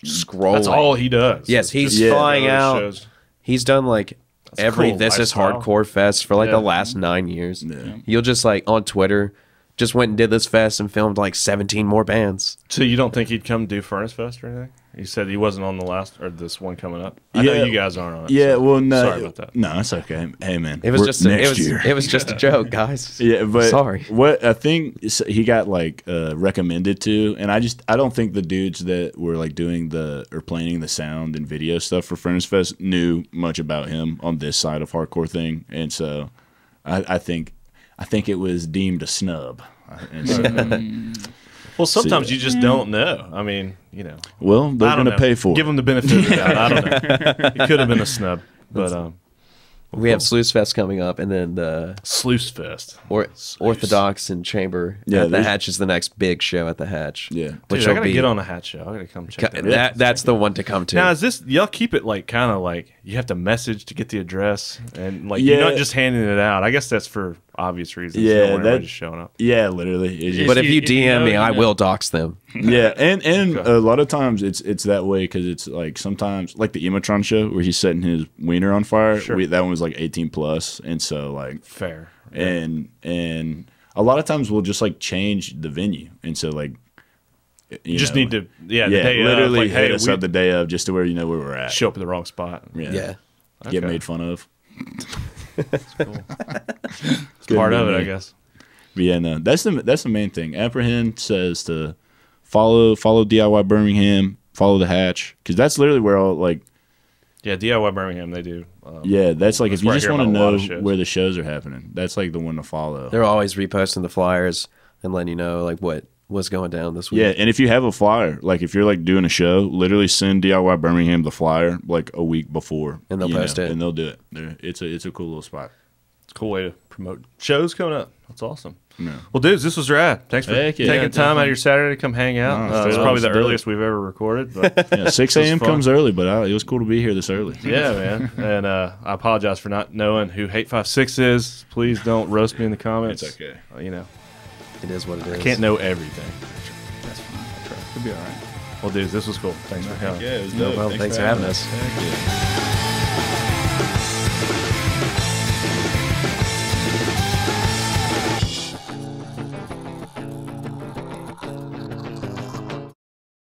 S3: scrolling.
S2: That's all he does.
S3: Yes,
S2: It's
S3: he's
S2: just
S3: flying
S2: those
S3: out.
S2: shows.
S3: He's done like every
S2: cool
S3: This Is
S2: lifestyle.
S3: Hardcore Fest for like
S2: Yeah.
S3: the last 9 years.
S5: Yeah.
S3: You'll just like on Twitter, just went and did this fest and filmed like 17 more bands.
S2: So you don't think he'd come do Furnace Fest or anything? He said he wasn't on the last or this one coming up. I know
S5: Yeah.
S2: you guys aren't on it.
S5: Yeah,
S2: so
S5: well, no,
S2: sorry about that.
S5: No, it's okay. Hey, man,
S3: It was
S5: we're-
S3: just
S5: next year.
S3: it was just a joke, guys.
S5: Yeah, but
S3: Sorry.
S5: What I think he got like recommended to, and I don't think the dudes that were like doing or planning the sound and video stuff for Furnace Fest knew much about him on this side of hardcore thing, and so I think it was deemed a snub. And so,
S2: Well, sometimes
S5: See,
S2: you just don't know. I mean, you know.
S5: well, they're
S2: I don't
S5: going to
S2: know.
S5: pay for
S2: Give
S5: it.
S2: him the benefit of the doubt. I don't know. It could have been a snub, but
S3: We have Sluice Fest coming up, and then the
S2: Sluice Fest.
S3: Orthodox and Chamber
S5: Yeah,
S3: at the
S5: there's-
S3: Hatch is the next big show at the Hatch.
S5: Yeah.
S3: which
S2: Dude, I
S3: will
S2: gotta
S3: be
S2: get on a hat show. I gotta come check that out.
S3: that's the one to come to.
S2: Now, is this y'all keep it like kind of like you have to message to get the address and like
S5: Yeah.
S2: you're not just handing it out? I guess that's for obvious reasons.
S5: Yeah,
S2: You don't want everybody
S5: that-
S2: just showing up.
S5: Yeah, literally. It's just-
S3: but if you
S4: if you
S3: DM
S4: know,
S3: me,
S4: you
S3: I
S4: know.
S3: will dox them.
S5: yeah, and a lot of times it's that way because it's like sometimes like the emotron show where he's setting his wiener on fire.
S2: Sure.
S5: That one was like 18 plus, and so like
S2: Fair.
S5: and a lot lot of times we'll just like change the venue, and so like
S2: You just need to the day of,
S5: literally
S2: like,
S5: hit
S2: hey,
S5: us
S2: we
S5: up the day of just to where you know where we're at.
S2: show up at the wrong spot.
S3: Yeah.
S5: Get
S2: Okay.
S5: made fun of.
S2: It's part of it, I guess.
S5: But yeah, no, that's the main thing. Apprehend says to follow DIY Birmingham, follow the Hatch, because that's literally where all like
S2: Yeah, DIY Birmingham, they do.
S5: yeah, that's like
S2: That's
S5: if you
S2: where I
S5: just
S2: hear
S5: want to
S2: about a lot
S5: know
S2: of shows.
S5: where the shows are happening, that's like the one to follow.
S3: They're always reposting the flyers and letting you know like what's going down this week.
S5: Yeah, and if you have a flyer, like if you're like doing a show, literally send DIY Birmingham the flyer like a week before,
S3: And they'll
S5: you
S3: post it.
S5: and they'll do it. It's a cool little spot.
S2: It's a cool way to promote shows coming up. That's awesome.
S5: No.
S2: Well, dudes, this was rad. Thanks for
S5: Heck yeah.
S2: taking
S5: Yeah,
S2: time out of your Saturday to come hang out.
S5: No,
S2: It's
S5: straight
S2: probably
S5: up,
S2: the
S5: let's do it.
S2: earliest we've ever recorded. But
S5: Yeah, 6
S2: This was
S5: a.m.
S2: fun.
S5: comes early, but it was cool to be here this early.
S2: yeah, man. And I apologize for not knowing who Hate56 is. Please don't roast me in the comments.
S5: It's okay.
S2: You know,
S3: It is what it is.
S2: can't know everything.
S4: That's fine. I'll try. It'll be all right.
S2: Well, dudes, this was cool. Thanks for coming.
S5: Yeah, it was
S3: No,
S5: dope.
S3: well, thanks for having us.
S5: Heck yeah.